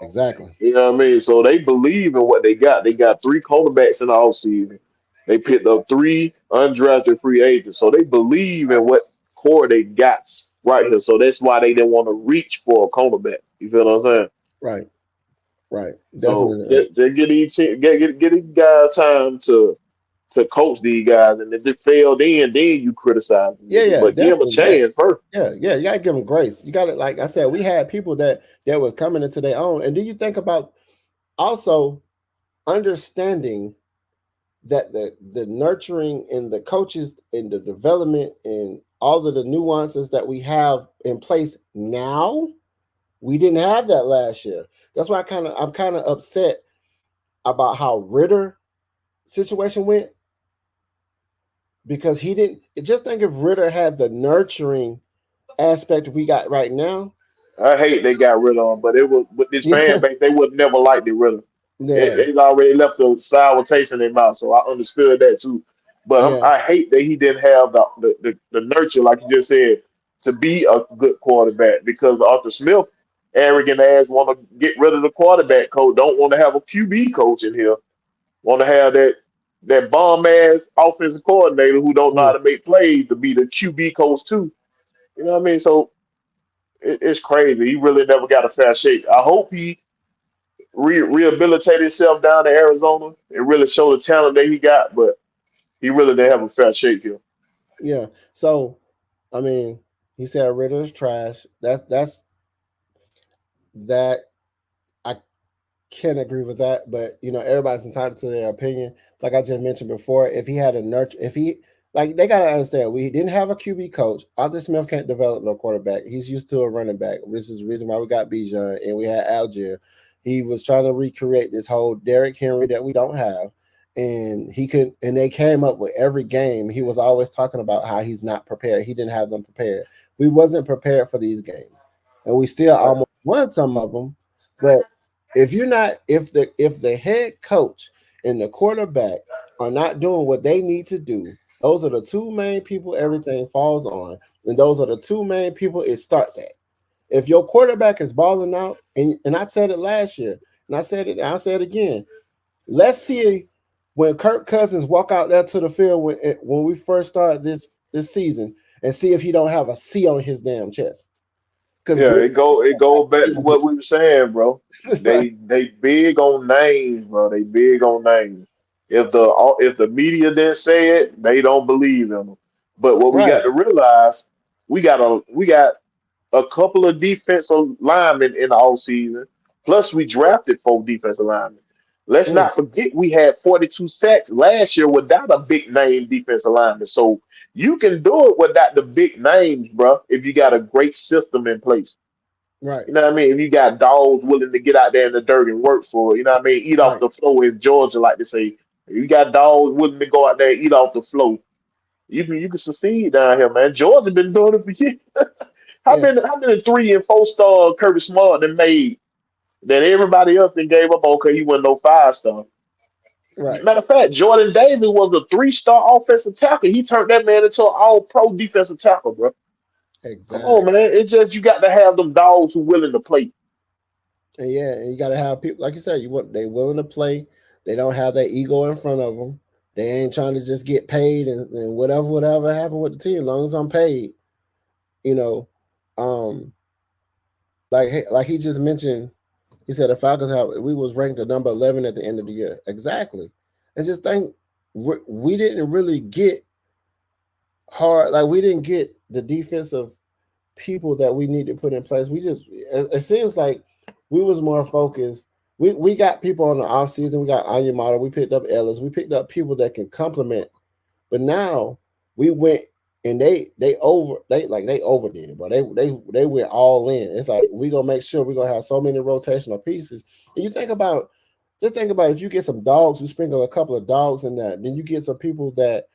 Exactly. You know what I mean? So they believe in what they got. They got three cornerbacks in the offseason. They picked up three undrafted free agents. So they believe in what core they got right here. So that's why they didn't want to reach for a cornerback. You feel what I'm saying? Right. Right. So Definitely. just get these guys time to coach these guys, and if they failed, then you criticize them, Yeah. nigga. Yeah. But give them a Definitely. Yeah. chance first. Yeah. Yeah. You gotta give them grace. You gotta, like I said, we had people that was coming into their own. And do you think about also understanding that the nurturing and the coaches and the development and all of the nuances that we have in place now, we didn't have that last year. That's why I'm kind of upset about how Ritter situation went, because he didn't just think if Ritter had the nurturing aspect we got right now. I hate they got rid of him, but it was with this fan Yeah, base, they would never like get rid of him. yeah, It already left a sour taste in their mouth, so I understood that too. But yeah. I hate that he didn't have the nurture, like you just said, to be a good quarterback because Arthur Smith, arrogant ass, want to get rid of the quarterback coach, don't want to have a QB coach in here, want to have that bomb ass offensive coordinator who don't know how Mm, to make plays to be the QB coach too. You know what I mean? So It's crazy. He really never got a fair shake. I hope he rehabilitate himself down to Arizona and really show the talent that he got, but he really didn't have a fair shake here. Yeah. So, I mean, he said Ritter's trash. That I can't agree with that, but everybody's entitled to their opinion. Like I just mentioned before, if he had a nurture, if he like they gotta understand, we didn't have a QB coach. Arthur Smith can't develop no quarterback. He's used to a running back, which is the reason why we got Bijan and we had Algier. He was trying to recreate this whole Derrick Henry that we don't have. And he could, and they came up with every game. He was always talking about how he's not prepared. He didn't have them prepared. We wasn't prepared for these games, and we still Right. almost won some of them. But if you're not, if the head coach and the quarterback are not doing what they need to do, those are the two main people everything falls on, and those are the two main people it starts at. If your quarterback is balling out, and I said it last year, and I said it, I'll say it again. Let's see when Kirk Cousins walk out there to the field when we first started this season, and see if he don't have a C on his damn chest. Because Yeah, it go back to what we were saying, bro. They big on names, bro. They big on names. If the media didn't say it, they don't believe them. But what we got right, to realize, we got a couple of defensive linemen in the offseason. Plus, we drafted 4 defensive linemen. Let's mm, not forget we had 42 sacks last year without a big name defensive lineman. So you can do it without the big names, bro, if you got a great system in place. right, You know what I mean? If you got dogs willing to get out there in the dirt and work for it, you know what I mean? Eat off right, the floor, as Georgia like to say. If you got dogs willing to go out there and eat off the floor, you can succeed down here, man. Georgia been doing it for years. How yeah, many how many 3 and 4 star Kirby Smart they made that everybody else then gave up on because he wasn't no 5 star? right, Matter of fact, Jordan Davis was a 3 star offensive tackle. He turned that man into an all pro defensive tackle, bro. Come on, exactly. man. It's just you got to have them dogs who willing to play. And yeah, and you got to have people like you said. You want they willing to play. They don't have that ego in front of them. They ain't trying to just get paid and whatever happened with the team. As long as I'm paid, you know. Um, like he just mentioned, he said the Falcons have we was ranked at number 11 at the end of the year. Exactly. And just think we didn't really get hard. Like we didn't get the defensive people that we need to put in place. It seems like we was more focused. We got people on the off season. We got Anya Model. We picked up Ellis. We picked up people that can complement. But now we went and they overdid it, but they went all in. It's like we gonna make sure we're gonna have so many rotational pieces. And you think about if you get some dogs, you sprinkle a couple of dogs in there, then you get some people that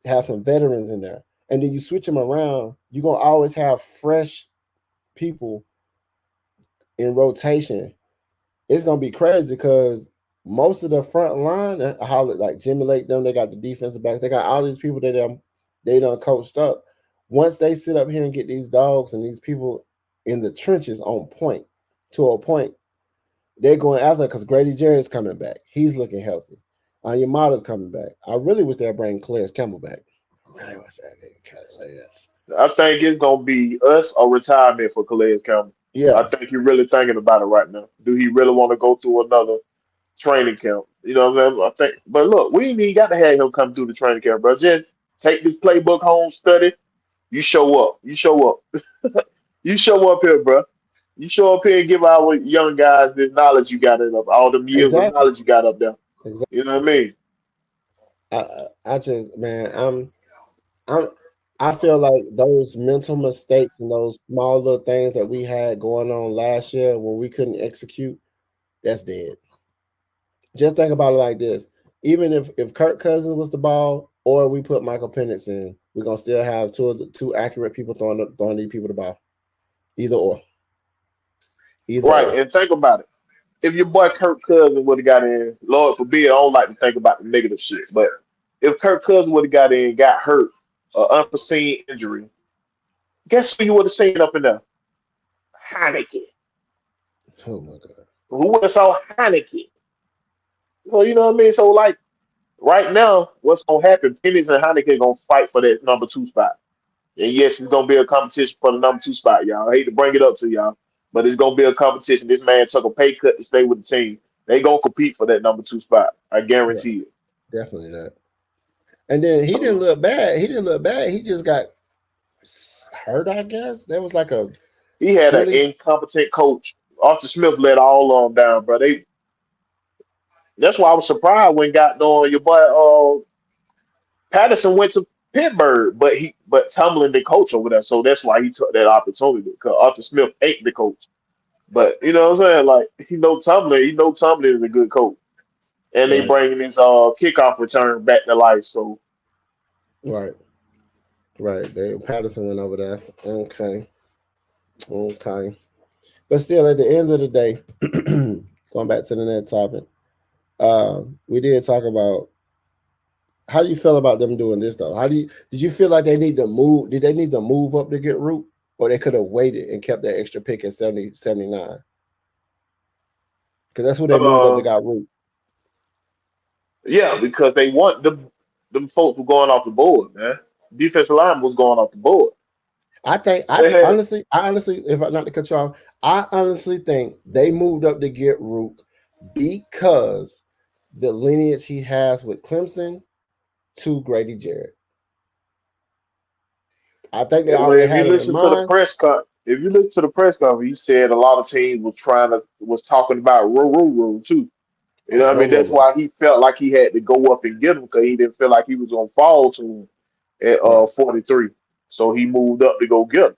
have some veterans in there, and then you switch them around. You're gonna always have fresh people in rotation. It's gonna be crazy because most of the front line, how like Jimmy Lake, them they got the defensive backs, they got all these people that they done coached up. Once they sit up here and get these dogs and these people in the trenches on point to a point, they're going after because Grady Jarrett's coming back. He's looking healthy. Yamada's coming back. I really wish they'd bring Calais Campbell back. I really wish that they could say yes. I think it's gonna be us or retirement for Calais Campbell. I Yeah, think you're really thinking about it right now. Do he really want to go through another training camp? You know what I mean? I think, but look, we ain't even got to have him come through the training camp, bro. Just take this playbook home, study. You show up. You show up. You show up here, bro. You show up here and give our young guys this knowledge you got in up, all them years of exactly. knowledge you got up there. Exactly. You know what I mean? I just man, I'm I feel like those mental mistakes and those small little things that we had going on last year when we couldn't execute, that's dead. Just think about it like this. Even if Kirk Cousins was the ball or we put Michael Penix in, we're gonna still have two accurate people throwing these people the ball. Either or. Either Right. or. And think about it. If your boy Kirk Cousins would have got in, Lord forbid, I don't like to think about the negative shit, but if Kirk Cousins would have got in, got hurt, unforeseen injury, guess who you would have seen up in there? Heineke. Oh my god. Who would have saw Heineke? So you know what I mean. So right now, what's gonna happen? Penix and Heineke gonna fight for that number 2 spot. And yes, it's gonna be a competition for the number 2 spot, y'all. I hate to bring it up to y'all, but it's gonna be a competition. This man took a pay cut to stay with the team. They gonna compete for that number 2 spot. I Yeah, guarantee it. definitely that. And then he didn't So look bad. He didn't look bad. He just got hurt, I guess. There was like a he had an silly. incompetent coach. Arthur Smith let all of them down, bro. That's why I was surprised when got on your boy Patterson went to Pittsburgh, but Tomlin the coach over there, so that's why he took that opportunity because Arthur Smith ain't the coach. But you know what I'm saying? Like he know Tomlin is a good coach, and they Right, bringing his kickoff return back to life. So right, right. Patterson went over there. Okay, okay. But still, at the end of the day, going back to the next topic, we did talk about how do you feel about them doing this though? Did you feel like they need to move? Did they need to move up to get Root, or they could have waited and kept that extra pick at 70, 79? Because that's who they moved up. They uh, got Root. yeah, because they want them folks were going off the board, man. Defensive line was going off the board. I think So they had I honestly, if I not to cut you off, I honestly think they moved up to get Rook because the lineage he has with Clemson to Grady Jarrett. I think they well, already if you had him in listen to the mind. press con, if you listen to the press conference, he said a lot of teams was talking about rule too. You know what I mean? That's Row. why he felt like he had to go up and get him because he didn't feel like he was gonna fall to him at Right. 43. So he moved up to go get him.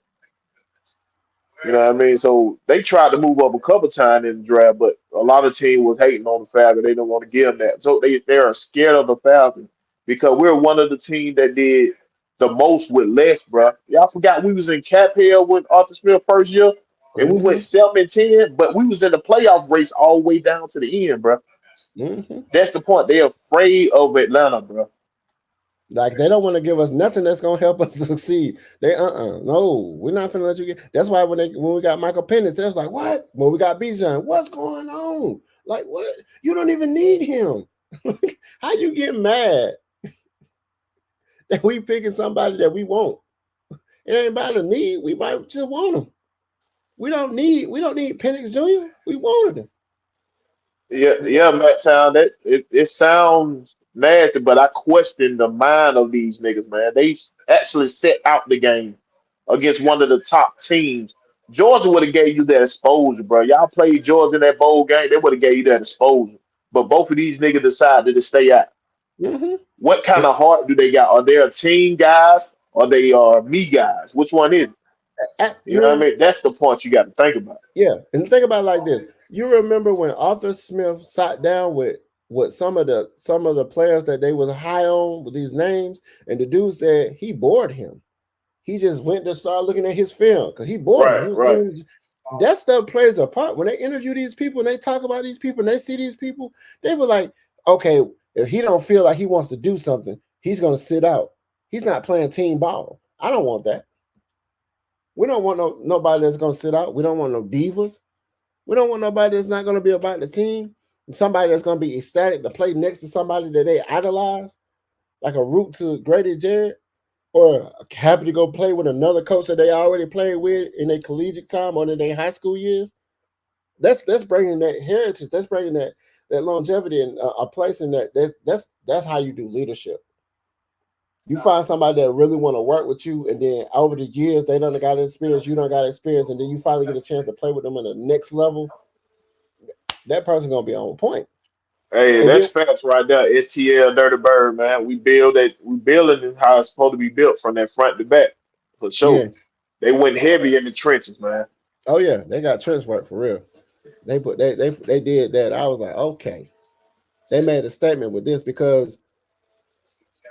You know what I mean? So they tried to move up a couple times in the draft, but a lot of teams was hating on the Falcons. They don't want to give them that. So they are scared of the Falcons because we're one of the teams that did the most with less, bro. Y'all forgot we was in Cap Hill with Arthur Smith first year, and we went Mm-hmm. 7-10, but we was in the playoff race all the way down to the end, bro. Mm-hmm. That's the point. They're afraid of Atlanta, bro. Like they don't want to give us nothing that's gonna help us succeed. They no, we're not gonna let you get. That's why when we got Michael Penix, they was like, what? When we got Bijan, what's going on? Like what? You don't even need him. How you get mad that we picking somebody that we want? It ain't about a need. We might just want him. We don't need Penix Jr. We wanted him. Yeah, yeah, Matt Town. It sounds nasty, but I question the mind of these niggas, man. Actually set out the game against one of the top teams. Georgia would have gave you that exposure, bro. Y'all played Georgia in that bowl game, they would have gave you that exposure. But both of these niggas decided to stay out. Mm-hmm. What kind of heart do they got? Are they a team guys or they are me guys? Which one is it? You know what I You mean? That's the point you got to think about. Yeah, and think about it like this. You remember when Arthur Smith sat down with some of the players that they was high on with these names, and the dude said he bored him. He just went to start looking at his film because he bored him. Right, He was right. getting that stuff plays a part. When they interview these people and they talk about these people and they see these people, they were like, okay, if he don't feel like he wants to do something, he's gonna sit out. He's not playing team ball. I don't want that. We don't want nobody that's gonna sit out. We don't want no divas. We don't want nobody that's not gonna be about the team. Somebody that's gonna be ecstatic to play next to somebody that they idolize, like a root to Grady Jarrett, or happy to go play with another coach that they already played with in their collegiate time or in their high school years. That's bringing that heritage. That's bringing that longevity and a place in that. That's how you do leadership. You find somebody that really want to work with you, and then over the years they don't got experience, you don't got experience, and then you finally get a chance to play with them on the next level. That person gonna be on point. Hey, And that's then facts right there. STL Dirty Bird, man. We building it how it's supposed to be built from that front to back. For sure. yeah, They went heavy in the trenches, man. oh yeah, they got trench work for real. They did that. I was like, okay, they made a statement with this because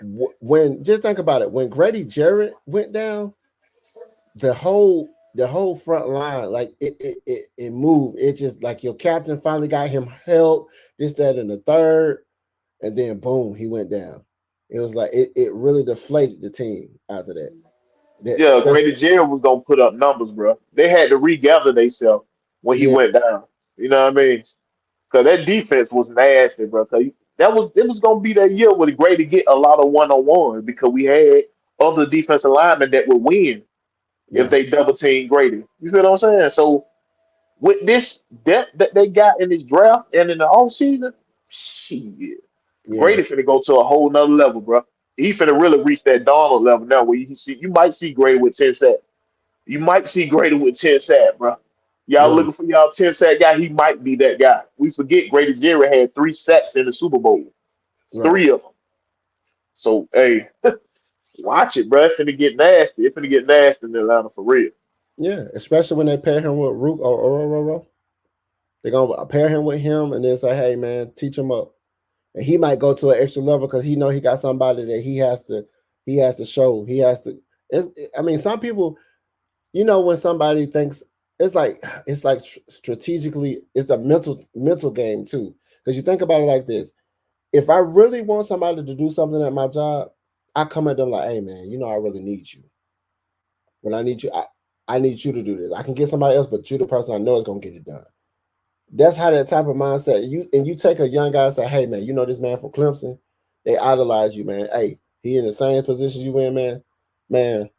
when just think about it, when Grady Jarrett went down, the whole front line, like it moved. It just like your captain finally got him help, this, that, and the third, and then boom, he went down. It was like it really deflated the team after that. Yeah, Grady Especially Jarrett was gonna put up numbers, bro. They had to regather themselves when he yeah, went down. You know what I mean? Because that defense was nasty, bro. 'Cause it was gonna be that year with Grady get a lot of one on one because we had other defensive linemen that would win if Yeah, they double team Grady. You feel what I'm saying? So with this depth that they got in this draft and in the offseason, shit, yeah, Grady finna go to a whole nother level, bro. He finna really reach that Donald level now where you might see Grady with 10 sacks. You might see Grady with 10 sacks, bro. Y'all yeah, looking for y'all 10 sack guy, he might be that guy. We forget Grady Jerry had 3 sacks in the Super Bowl. right. 3 of them. So hey, watch it, bro. It's finna get nasty. It's finna get nasty in Atlanta for real. Yeah, especially when they pair him with Rook or they're gonna pair him with him and then say, "Hey, man, teach him up." And he might go to an extra level because he know he got somebody that he has to show. He has to. I mean, some people, when somebody thinks it's like strategically, it's a mental game too. Because you think about it like this: if I really want somebody to do something at my job, I come at them like, "Hey, man, I really need you. When I need you, I need you to do this. I can get somebody else, but you're the person I know is gonna get it done." That's how that type of mindset. You take a young guy and say, "Hey, man, this man from Clemson, they idolize you, man. Hey, he in the same position you in, man. Man,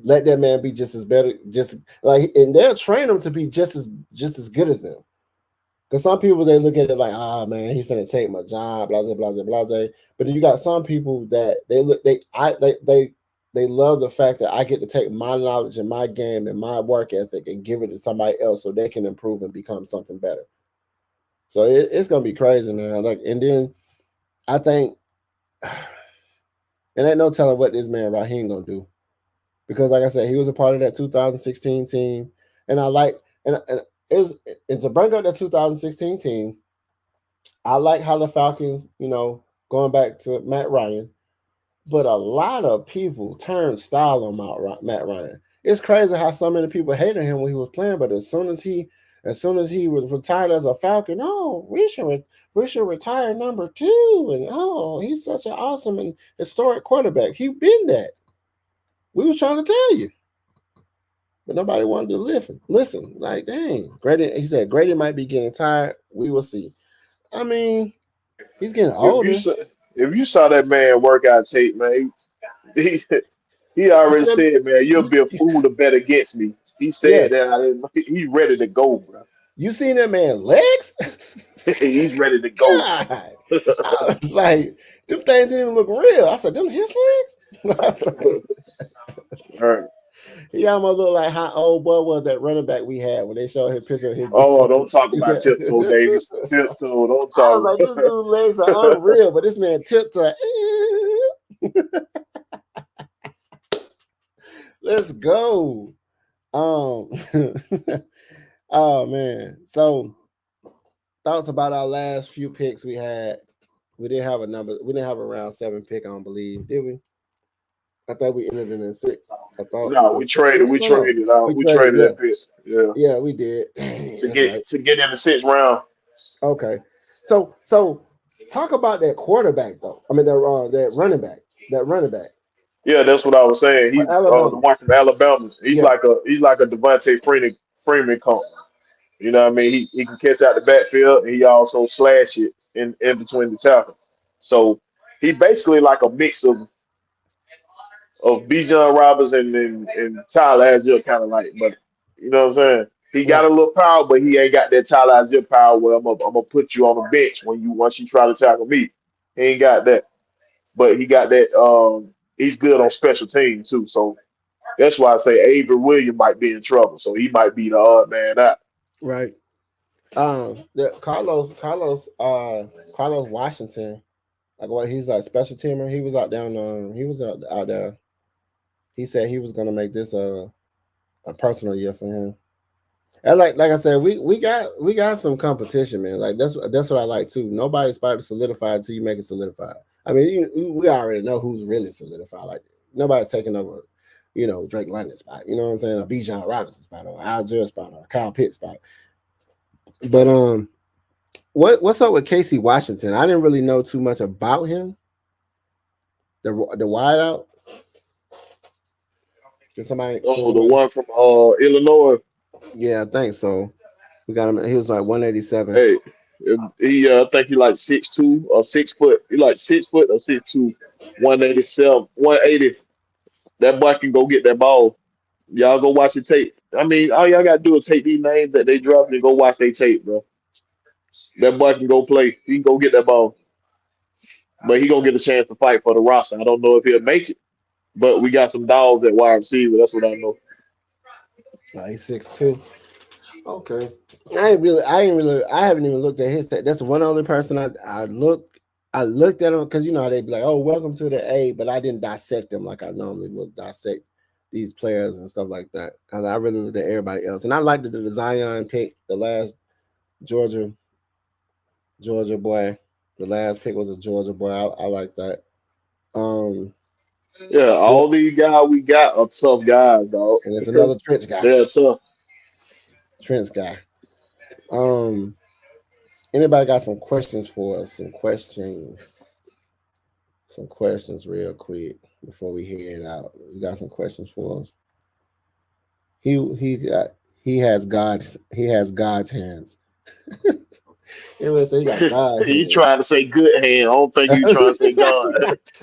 let that man be just as better, just like, and they'll train him to be just as good as them. Because some people they look at it like, man, he's finna take my job, blah blah blah blah blah. But then you got some people that they love the fact that I get to take my knowledge and my game and my work ethic and give it to somebody else so they can improve and become something better. So it's gonna be crazy, man. Like, and then I think, and ain't no telling what this man Raheem gonna do because, like I said, he was a part of that 2016 team, and I like and it was and to bring up that 2016 team. I like how the Falcons, going back to Matt Ryan, but a lot of people turned style on Matt Ryan. It's crazy how so many people hated him when he was playing, but as soon as he was retired as a Falcon, we should retire number 2, and he's such an awesome and historic quarterback. He been that. We was trying to tell you, but nobody wanted to listen. Listen, like dang, Grady. He said Grady might be getting tired. We will see. I mean, he's getting If you older. saw, if you saw that man workout tape, man, he he You already see him? said, man, you'll You, be a fool to bet against me. He yeah, said that. He ready to go, bro. you seen that man legs? He's ready to go. God, like them things didn't even look real. I said, them his legs? I was like, Right. he almost looked like how old boy was that running back we had when they showed his picture of his. Oh, don't talk about Yeah. tiptoe, Davis. Tiptoe, don't I was talk like, this about. dude's legs are unreal, but this man tiptoe. Let's go. Um, oh man. So thoughts about our last few picks we had. We didn't have a number. We didn't have a round 7 pick. I don't believe, did we? I thought we ended it in 6. I thought it No, we was. traded. We No. traded. We We traded. traded Yeah, that pick. Yeah, yeah, we did. Dang, to that's right. get in the 6th round. Okay, so talk about that quarterback though. I mean, that running back. That running back Yeah, that's what I was saying. for He's the Alabama. one from Alabama. Yeah, He's like a Devontae Freeman comp. You know what I mean? He can catch out the backfield and he also slash it in between the tackle. So he basically like a mix of Bijan Roberts and Tyler Algier kind of like, but you know what I'm saying? He got a right, little power, but he ain't got that Tyler Algier power where I'm gonna put you on the bench once you try to tackle me. He ain't got that, but he got that. He's good on special teams too, so that's why I say Avery Williams might be in trouble. So he might be the odd man out. right. The Carlos Washington. Like what he's like special teamer. He was out down. He was out there. He said he was gonna make this a personal year for him. And like I said, we got some competition, man. Like that's what I like too. Nobody's about to solidify until you make it solidified. I mean, we already know who's really solidified. Like nobody's taking over, Drake London's spot. You know what I'm saying? Or Bijan Robinson spot, or Algier spot, or Kyle Pitts spot. But what's up with Casey Washington? I didn't really know too much about him. The wideout. Can somebody can Oh, the somebody? one from Illinois. Yeah, I think so. We got him. He was like 187. Hey. He, I think he like 6'2" or 6 foot. He like 6 foot or 6'2", 187, 180. That boy can go get that ball. Y'all go watch it tape. I mean, all y'all gotta do is take these names that they dropped and go watch they tape, bro. That boy can go play. He can go get that ball, but he gonna get a chance to fight for the roster. I don't know if he'll make it, but we got some dogs at wide receiver. That's what I know. He's 6'2". Okay. I haven't even looked at his. That's one only person I looked at him because you know how they'd be like, "Oh, welcome to the A," but I didn't dissect them like I normally would dissect these players and stuff like that. Because I really looked at everybody else, and I liked the Zion pick, the last Georgia boy. The last pick was a Georgia boy. I like that. Um, Yeah, but all these guys we got are tough guys, dog. and it's another They're tough. Trench guy. Um, Anybody got some questions for us? Some questions real quick before we head out. You got some questions for us? He has God's hands. Anyway, so he got God's You hands. trying to say good hand? I don't think you trying to say God.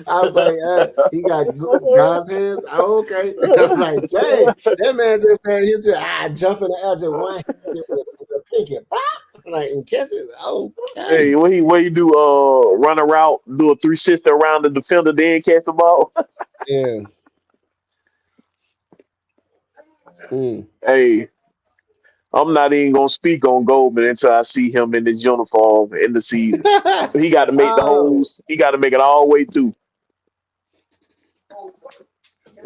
I was like, he got God's hands. Oh, okay. I'm like, dang, that man just said he's just jump in the air just one hand with a pinky, pop, like and catch it. Okay. Hey, what he do? Run a route, do a 360 around the defender, then catch the ball. Yeah. Mm. Hey, I'm not even gonna speak on Goldman until I see him in his uniform in the season. He got to make the Oh, holes. He got to make it all the way through.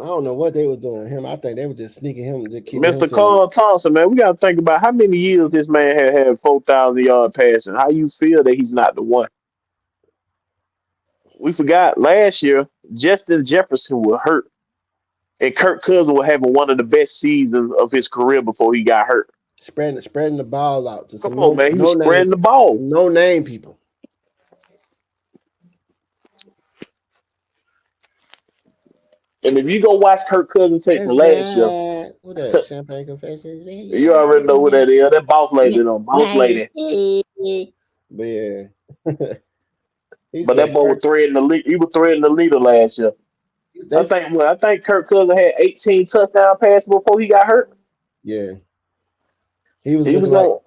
I don't know what they were doing with him. I think they were just sneaking him, just keeping him Mr. to. Carl Thompson, man, we got to think about how many years this man had 4,000 yard passing. How you feel that he's not the one? We forgot last year Justin Jefferson was hurt, and Kirk Cousins was having one of the best seasons of his career before he got hurt. Spreading the ball out to some Come on, man, he was no name spreading the ball. no name people. And if you go watch Kirk Cousins tape from last year, What that champagne confessions? you already know who that is. That boss lady, boss lady. But yeah, he But that said boy was Kirk. threading the lead. He was threading the leader last year. They, I think Kirk Cousins had 18 touchdown passes before he got hurt. yeah, he was He looking was like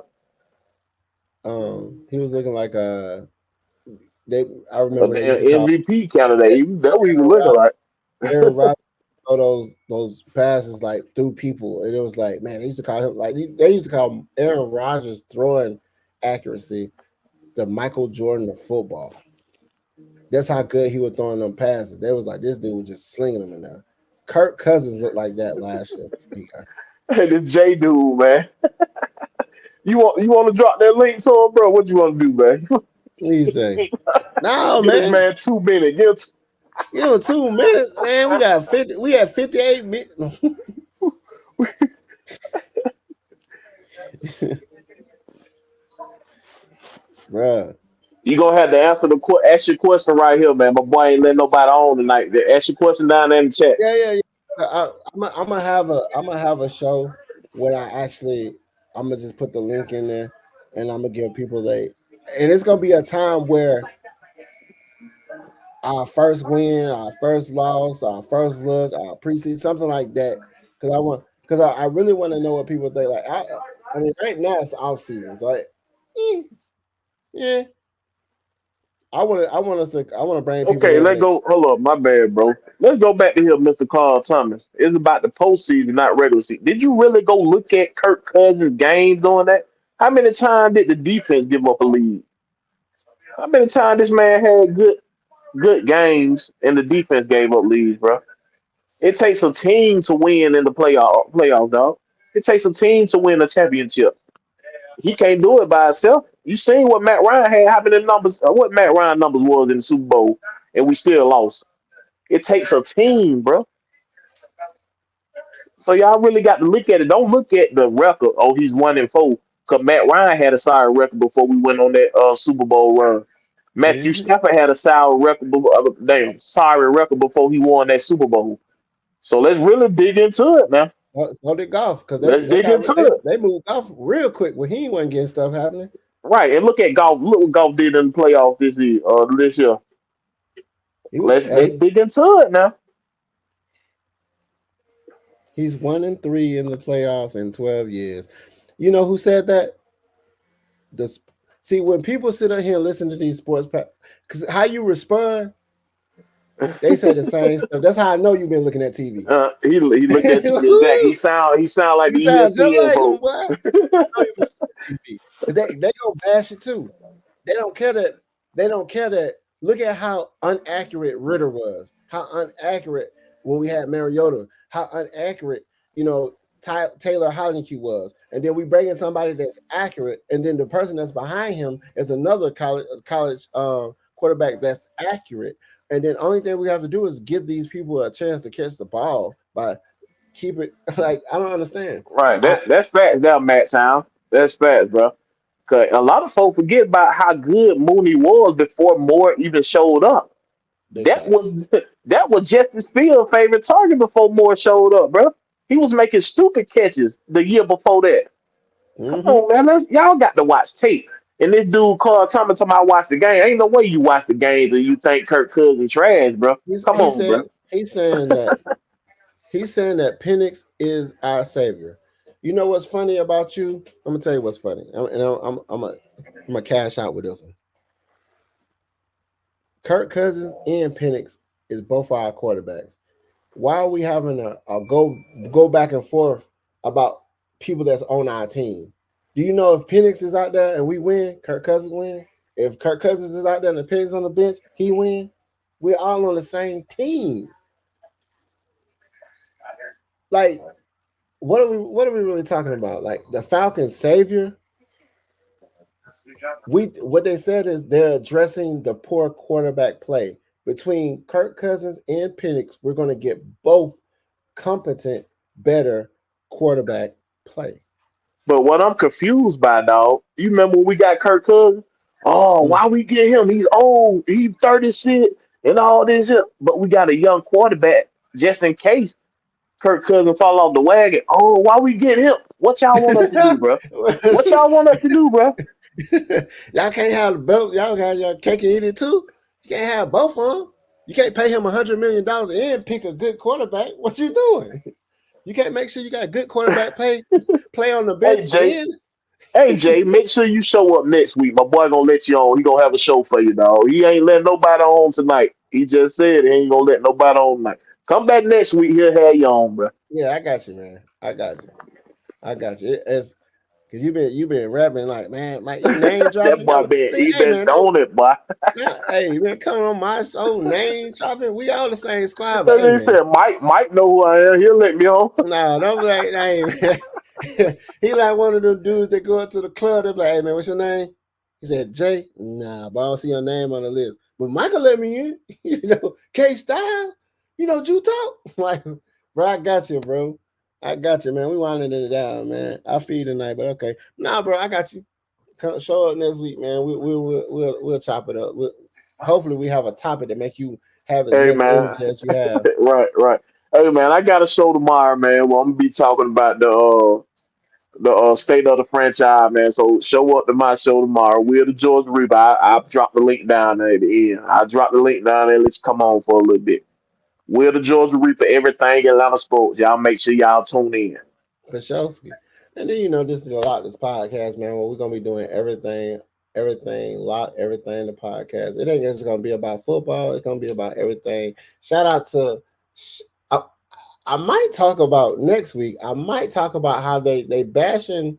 on he was looking like they. I a remember they damn used to call MVP candidate. That what he was looking like. Aaron Rodgers throw those passes like through people, and it was like, man, they used to call him like they used to call Aaron Rodgers throwing accuracy the Michael Jordan of football. That's how good he was throwing them passes. They was like, this dude was just slinging them in there. Kirk Cousins looked like that last year. Hey, the J dude, man. You want to drop that link to him, bro? What you want to do, man? He say, no, Get this man. man 2 minutes. Get 2 minutes, man. We got 50. We had 58 minutes. Bruh. You gonna have to ask your question right here, man. My boy ain't letting nobody on tonight. Ask your question down there in the chat. Yeah. I'm gonna have a show where I'm gonna just put the link in there, and I'm gonna give people and it's gonna be a time where our first win, our first loss, our first look, our preseason, something like that. Because I really want to know what people think. Like, I mean, right now it's off season, so yeah. I want to bring people Okay, let's in. go. Hold up, my bad, bro. Let's go back to here, Mr. Carl Thomas. It's about the postseason, not regular season. Did you really go look at Kirk Cousins' game doing that? How many times did the defense give up a lead? How many times this man had good games and the defense gave up leads, bro? It takes a team to win in the playoffs, dog. It takes a team to win a championship. He can't do it by himself. You seen what Matt Ryan had, how many numbers, what Matt Ryan numbers was in the Super Bowl, and we still lost. It takes a team, bro. So y'all really got to look at it. Don't look at the record. Oh, he's 1-4. Because Matt Ryan had a sorry record before we went on that Super Bowl run. Matthew Mm-hmm. Stafford had a sorry record before he won that Super Bowl. So let's really dig into it, man. So did golf because Let's dig into it. they moved off real quick when he wasn't getting stuff happening. Right, and look at golf. Look what golf did in the playoffs this year. This year, let's Hey, dig into it now. he's 1-3 in the playoffs in 12 years. You know who said that? The See, when people sit up here and listen to these sports, because how you respond, they say the same stuff. That's how I know you've been looking at TV. He look at you exact. He sound like You the sound just ESPN like him, vote. boy. I know you've been looking at TV. But they gonna bash it too. They don't care that. They don't care that. Look at how inaccurate Ritter was. How inaccurate when we had Mariota. How inaccurate, Taylor Heineke was. And then we bring in somebody that's accurate, and then the person that's behind him is another college quarterback that's accurate. And then only thing we have to do is give these people a chance to catch the ball by keep it like I don't understand. Right, I that's facts, down Matt Town. That's facts, bro. Cause a lot of folks forget about how good Mooney was before Moore even showed up. Big That facts. was that was Justice Field's favorite target before Moore showed up, bro. He was making stupid catches the year before that. Come Mm-hmm. on, man. Y'all got to watch tape. And this dude called Thomas talking about watch the game. Ain't no way you watch the game and you think Kirk Cousins trash, bro. He's Come he on, said bro. he's saying that Penix is our savior. You know what's funny about you? I'm gonna tell you what's funny. I'm a cash out with this one. Kirk Cousins and Penix is both our quarterbacks. Why are we having a go back and forth about people that's on our team? Do you know if Penix is out there and we win, Kirk Cousins win? If Kirk Cousins is out there and the Penix on the bench, he win. We're all on the same team. Like, what are we really talking about? Like the Falcons savior? What they said is they're addressing the poor quarterback play. Between Kirk Cousins and Penix, we're going to get both competent, better quarterback play. But what I'm confused by, dog, you remember when we got Kirk Cousins? Oh, Mm. why we get him? He's old, he's 36 and all this shit. But we got a young quarterback just in case Kirk Cousins fall off the wagon. Oh, why we get him? What y'all want us to do, bro? What y'all want us to do, bro? Y'all can't have the belt. Y'all got your cake and eat it too. You can't have both of them. You can't pay him $100 million and pick a good quarterback. What you doing? You can't make sure you got good quarterback play on the Hey bench Jay, and hey Jay, make sure you show up next week. My boy gonna let you on. He gonna have a show for you, dog. He ain't letting nobody on tonight. He just said he ain't gonna let nobody on tonight. Come back next week. He'll have you on, bro. yeah, I got you, man. I got you. I got you. It's because you've been rapping like, man, Mike, you name That dropping. boy been he Hey been man, on it, boy. hey man, coming on my show, name dropping. We all the same squad, but hey He man, said Mike know who I am. He'll let me on. no, don't be like, hey man. He like one of them dudes that go up to the club. They be like, hey man, what's your name? He said Jay. Nah, but I don't see your name on the list. But Michael let me in. K Style. Jew talk. Like, bro, I got you, bro. I got you, man. We winding it down, man. I feed tonight, but okay. Nah, bro, I got you. Come, show up next week, man. We'll chop it up. Hopefully, we have a topic that make you have as Hey much man, energy as you have. right, right. Hey man, I got a show tomorrow, man. Well, I'm gonna be talking about the state of the franchise, man. So show up to my show tomorrow. We're the Georgia Reaper. I'll drop the link down there at the end. I'll drop the link down there and let you come on for a little bit. We're the Georgia Reaper, everything Atlanta sports. Y'all make sure y'all tune in. Koshalski. And then this is a lot. This podcast, man. Where we're gonna be doing everything in the podcast. It ain't just gonna be about football. It's gonna be about everything. Shout out to. I, I might talk about next week. I might talk about how they bashing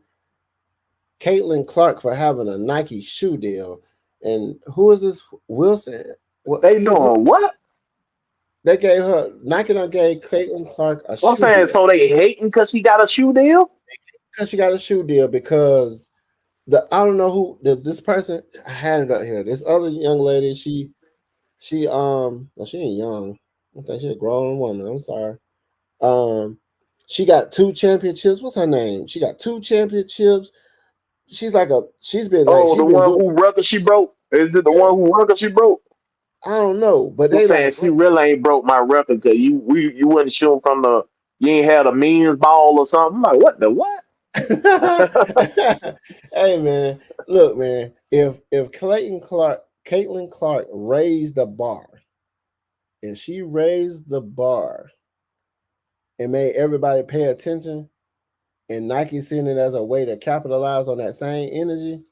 Caitlin Clark for having a Nike shoe deal, and who is this Wilson? What They who doing what? they gave her Nike done gave Caitlin Clark a Well, I'm shoe saying deal so they hating because she got a shoe deal. because she got a shoe deal because I don't know who this person had it up here. This other young lady, well, she ain't young. I think she's a grown woman. I'm sorry. Um, she got 2 championships. What's her name? She got 2 championships. Oh, She's the been one doing who record she broke. Is it the yeah. one who record she broke? I don't know, but I'm they saying like she really ain't broke my record because you wouldn't shoot from the you ain't had a means ball or something. I'm like, what the what? Hey man, look man, if Caitlin Clark raised the bar, if she raised the bar and made everybody pay attention, and Nike seen it as a way to capitalize on that same energy,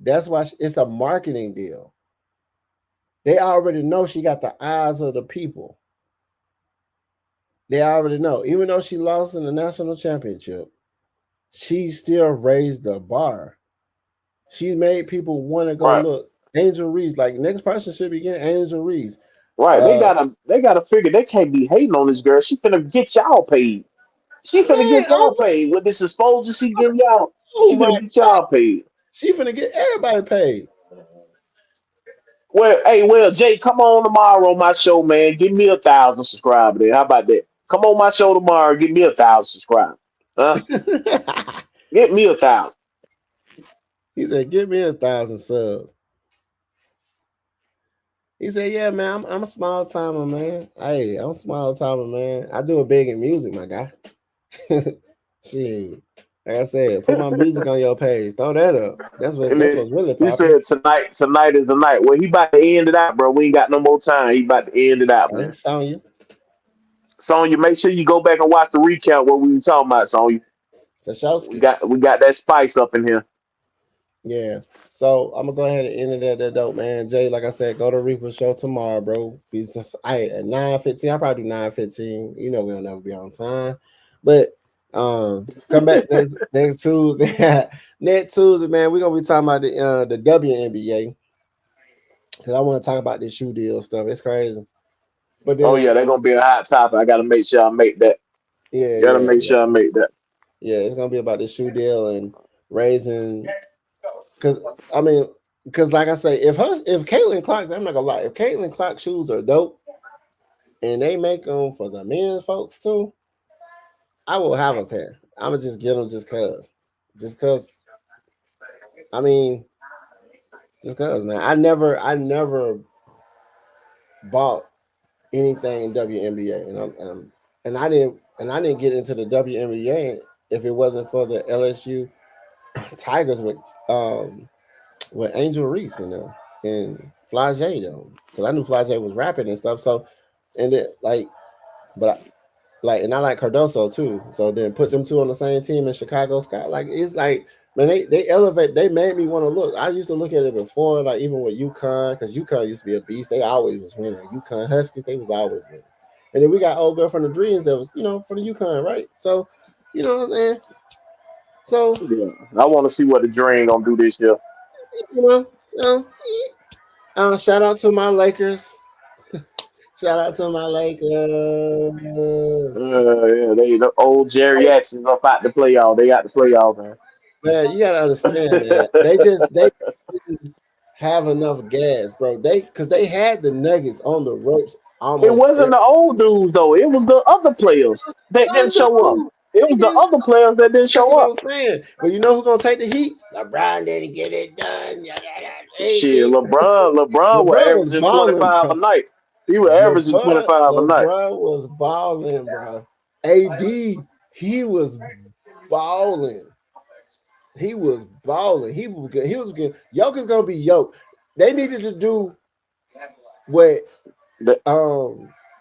that's why it's a marketing deal. They already know she got the eyes of the people. They already know. Even though she lost in the national championship, she still raised the bar. She's made people want to go Right, look. Angel Reese, like next person should be getting Angel Reese. right. They Uh gotta they gotta figure they can't be hating on this girl. She finna get y'all paid. She finna man, get y'all paid with this exposure she give y'all. oh She my finna get y'all paid. she finna get everybody paid. Well, hey, well, Jay, come on tomorrow on my show, man. Give me 1,000 subscribers. Then how about that? Come on my show tomorrow. Give me 1,000 subscribers. Huh? Get me 1,000. He said, give me 1,000 subs. He said, yeah, man, I'm a small timer, man. Hey, I'm a small timer, man. I do it big in music, my guy. Shit. Like I said, put my music on your page. Throw that up. And That's then what's really he popping. said tonight is the night. Well, he about to end it out, bro. We ain't got no more time. He about to end it out, Hey, man. Sonya. Sonya, make sure you go back and watch the recount what we were talking about, Sonya. We Kashowski. got we got that spice up in here. Yeah. So I'm gonna go ahead and end it that dope, man. Jay, like I said, go to Reaper show tomorrow, bro. I at 9:15. I'll probably do 9:15. You know we don't never be on time. But come back next Tuesday. Next Tuesday, man. We're gonna be talking about the WNBA. Cause I want to talk about this shoe deal stuff. It's crazy. But Oh then yeah, they're gonna be a hot topic. I gotta make sure I make that. yeah, Gotta yeah, make yeah. sure I make that. Yeah, it's gonna be about the shoe deal and raising. Cause I mean, cause like I say, if Caitlin Clark, I'm not gonna lie, if Caitlin Clark shoes are dope and they make them for the men's folks too, I will have a pair. I'm gonna just get them just cause. I mean, just cause, man. I never bought anything WNBA, and I didn't get into the WNBA if it wasn't for the LSU Tigers with Angel Reese and Flage though, because I knew Flage was rapping and stuff. So, and it but and I like Cardoso too. So then put them two on the same team in Chicago Sky. Like it's like man, they elevate. They made me want to look. I used to look at it before, like even with UConn, because UConn used to be a beast. They always was winning. UConn Huskies, they was always winning. And then we got old girl from the Dreams that was for the UConn, right? So you know what I'm saying. So Yeah, I want to see what the Dream gonna do this year. so shout out to my Lakers. Shout out to my Lakers. Yeah, the old Hey, geriatrics up out the playoff. They got the playoff, man. man, you gotta understand, man. They didn't have enough gas, bro. Because they had the Nuggets on the ropes It almost wasn't every. the old dudes though. It was the other players that didn't Young show up. dude, It they was the didn't other show. players that didn't That's show what up. I'm saying. But you know who's gonna take the heat? LeBron didn't get it done. Shit, AD. LeBron was LeBron was averaging balling, 25 a bro. night. He was averaging 25 a night. LeBron was balling, bro. AD, he was balling. He was balling. He was good. He was good. Joker's gonna be yoked. They needed to do what That,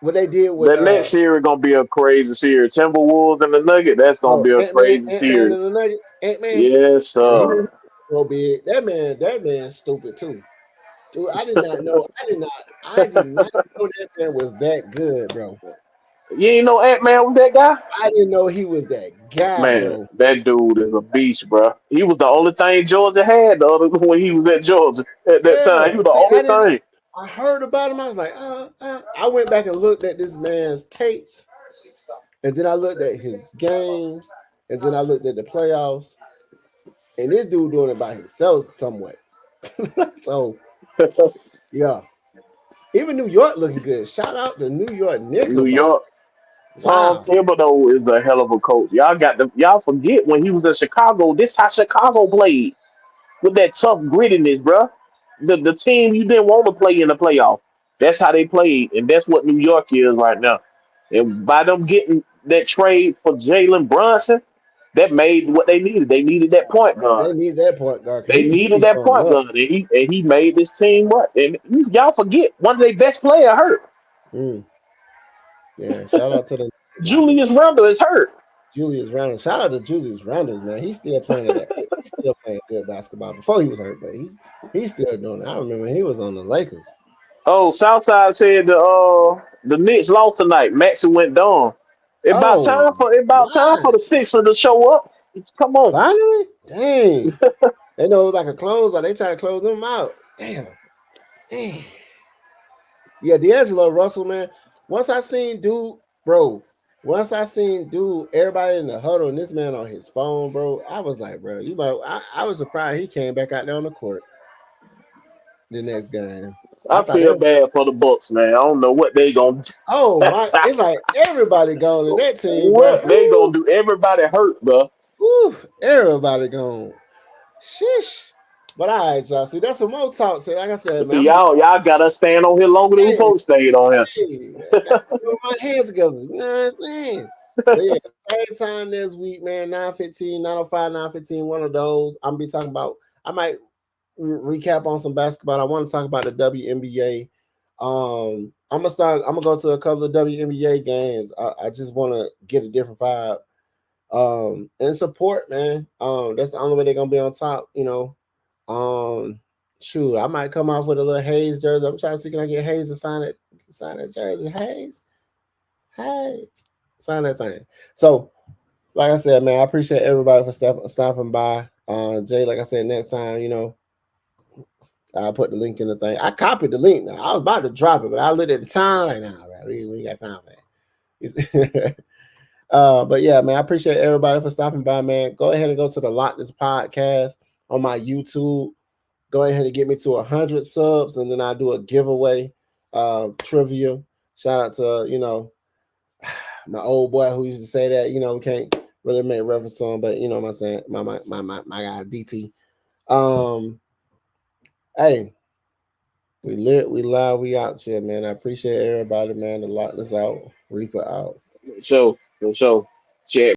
what they did with that next series gonna be a crazy series. Timberwolves and the Nugget. That's gonna be a crazy Ant Man series. and the Nuggets. Ant Man. Yes, Yeah, he sir. was so big. That man's stupid too. Dude, I did not know. I did not know that man was that good, bro. You ain't know Ant Man was that guy? I didn't know he was that guy, Man, bro. that dude is a beast, bro. He was the only thing Georgia had the other when he was at Georgia at that Yeah. time. He was the See, only thing. I heard about him. I was like, I went back and looked at this man's tapes, and then I looked at his games, and then I looked at the playoffs, and this dude doing it by himself somewhat. So yeah, even New York looking good. Shout out to New York New Knickerbockers. York. Tom Wow. Thibodeau is a hell of a coach. Y'all forget when he was in Chicago. This how Chicago played with that tough grittiness, bro. The team you didn't want to play in the playoff. That's how they played, and that's what New York is right now. And by them getting that trade for Jalen Brunson, that made what they needed. They needed that point Man, guard. they need that point guard because They he needed be that showing point up. guard, and he made this team what? And y'all forget one of their best players hurt. Mm, yeah, shout out to the Rockets. Julius Randle is hurt. Julius Randle. Shout out to Julius Randle, man. He's still playing at that. He's still playing good basketball. Before he was hurt, but he's still doing it. I remember he was on the Lakers. Oh, Southside said the Knicks lost tonight. Maxie went down. Oh It about time my! for the Sixers to show up. Come on. Finally, dang. They know it was like a close. Or they try to close them out. Damn. Damn. Yeah, D'Angelo Russell, man. Once I seen dude, bro. Once I seen dude, everybody in the huddle, and this man on his phone, bro. I was like, bro, you might. I was surprised he came back out there on the court the next game. I I thought feel that. bad for the Bucks, man. I don't know what they gonna do. Oh my! It's like everybody gone in that team, bro. What they gonna do? Everybody hurt, bro. Ooh, everybody gone. Shish. But all right, y'all. See, that's some more talk. So, like I said, man, See, y'all gotta stand on here longer than we hey, supposed to stay on here. I got to put my hands together. You know what I'm saying? But yeah, same time this week, man. 9:15, 9:05, 9:15. One of those. I'm gonna be talking about. I might recap on some basketball. I want to talk about the WNBA. I'm gonna go to a couple of WNBA games. I just want to get a different vibe. And support, man. That's the only way they're gonna be on top. You know. Shoot, I might come off with a little Hayes jersey. I'm trying to see can I get Hayes to sign that jersey. Hayes, hey, sign that thing. So, like I said, man, I appreciate everybody for stopping by. Jay, like I said, next time, you know, I'll put the link in the thing. I copied the link now. I was about to drop it, but I looked at the time like, nah, man, we ain't got time for that. But yeah, man, I appreciate everybody for stopping by, man. Go ahead and go to the Lochness Podcast on my YouTube. Go ahead and get me to 100 subs, and then I'll do a giveaway trivia. Shout out to, you know, my old boy who used to say that, you know, we can't really make reference to him, but you know what I'm saying, my guy DT. Hey, we lit, we live, we out here, man. I appreciate everybody, man. The Lock this out. Reaper out. So, Chat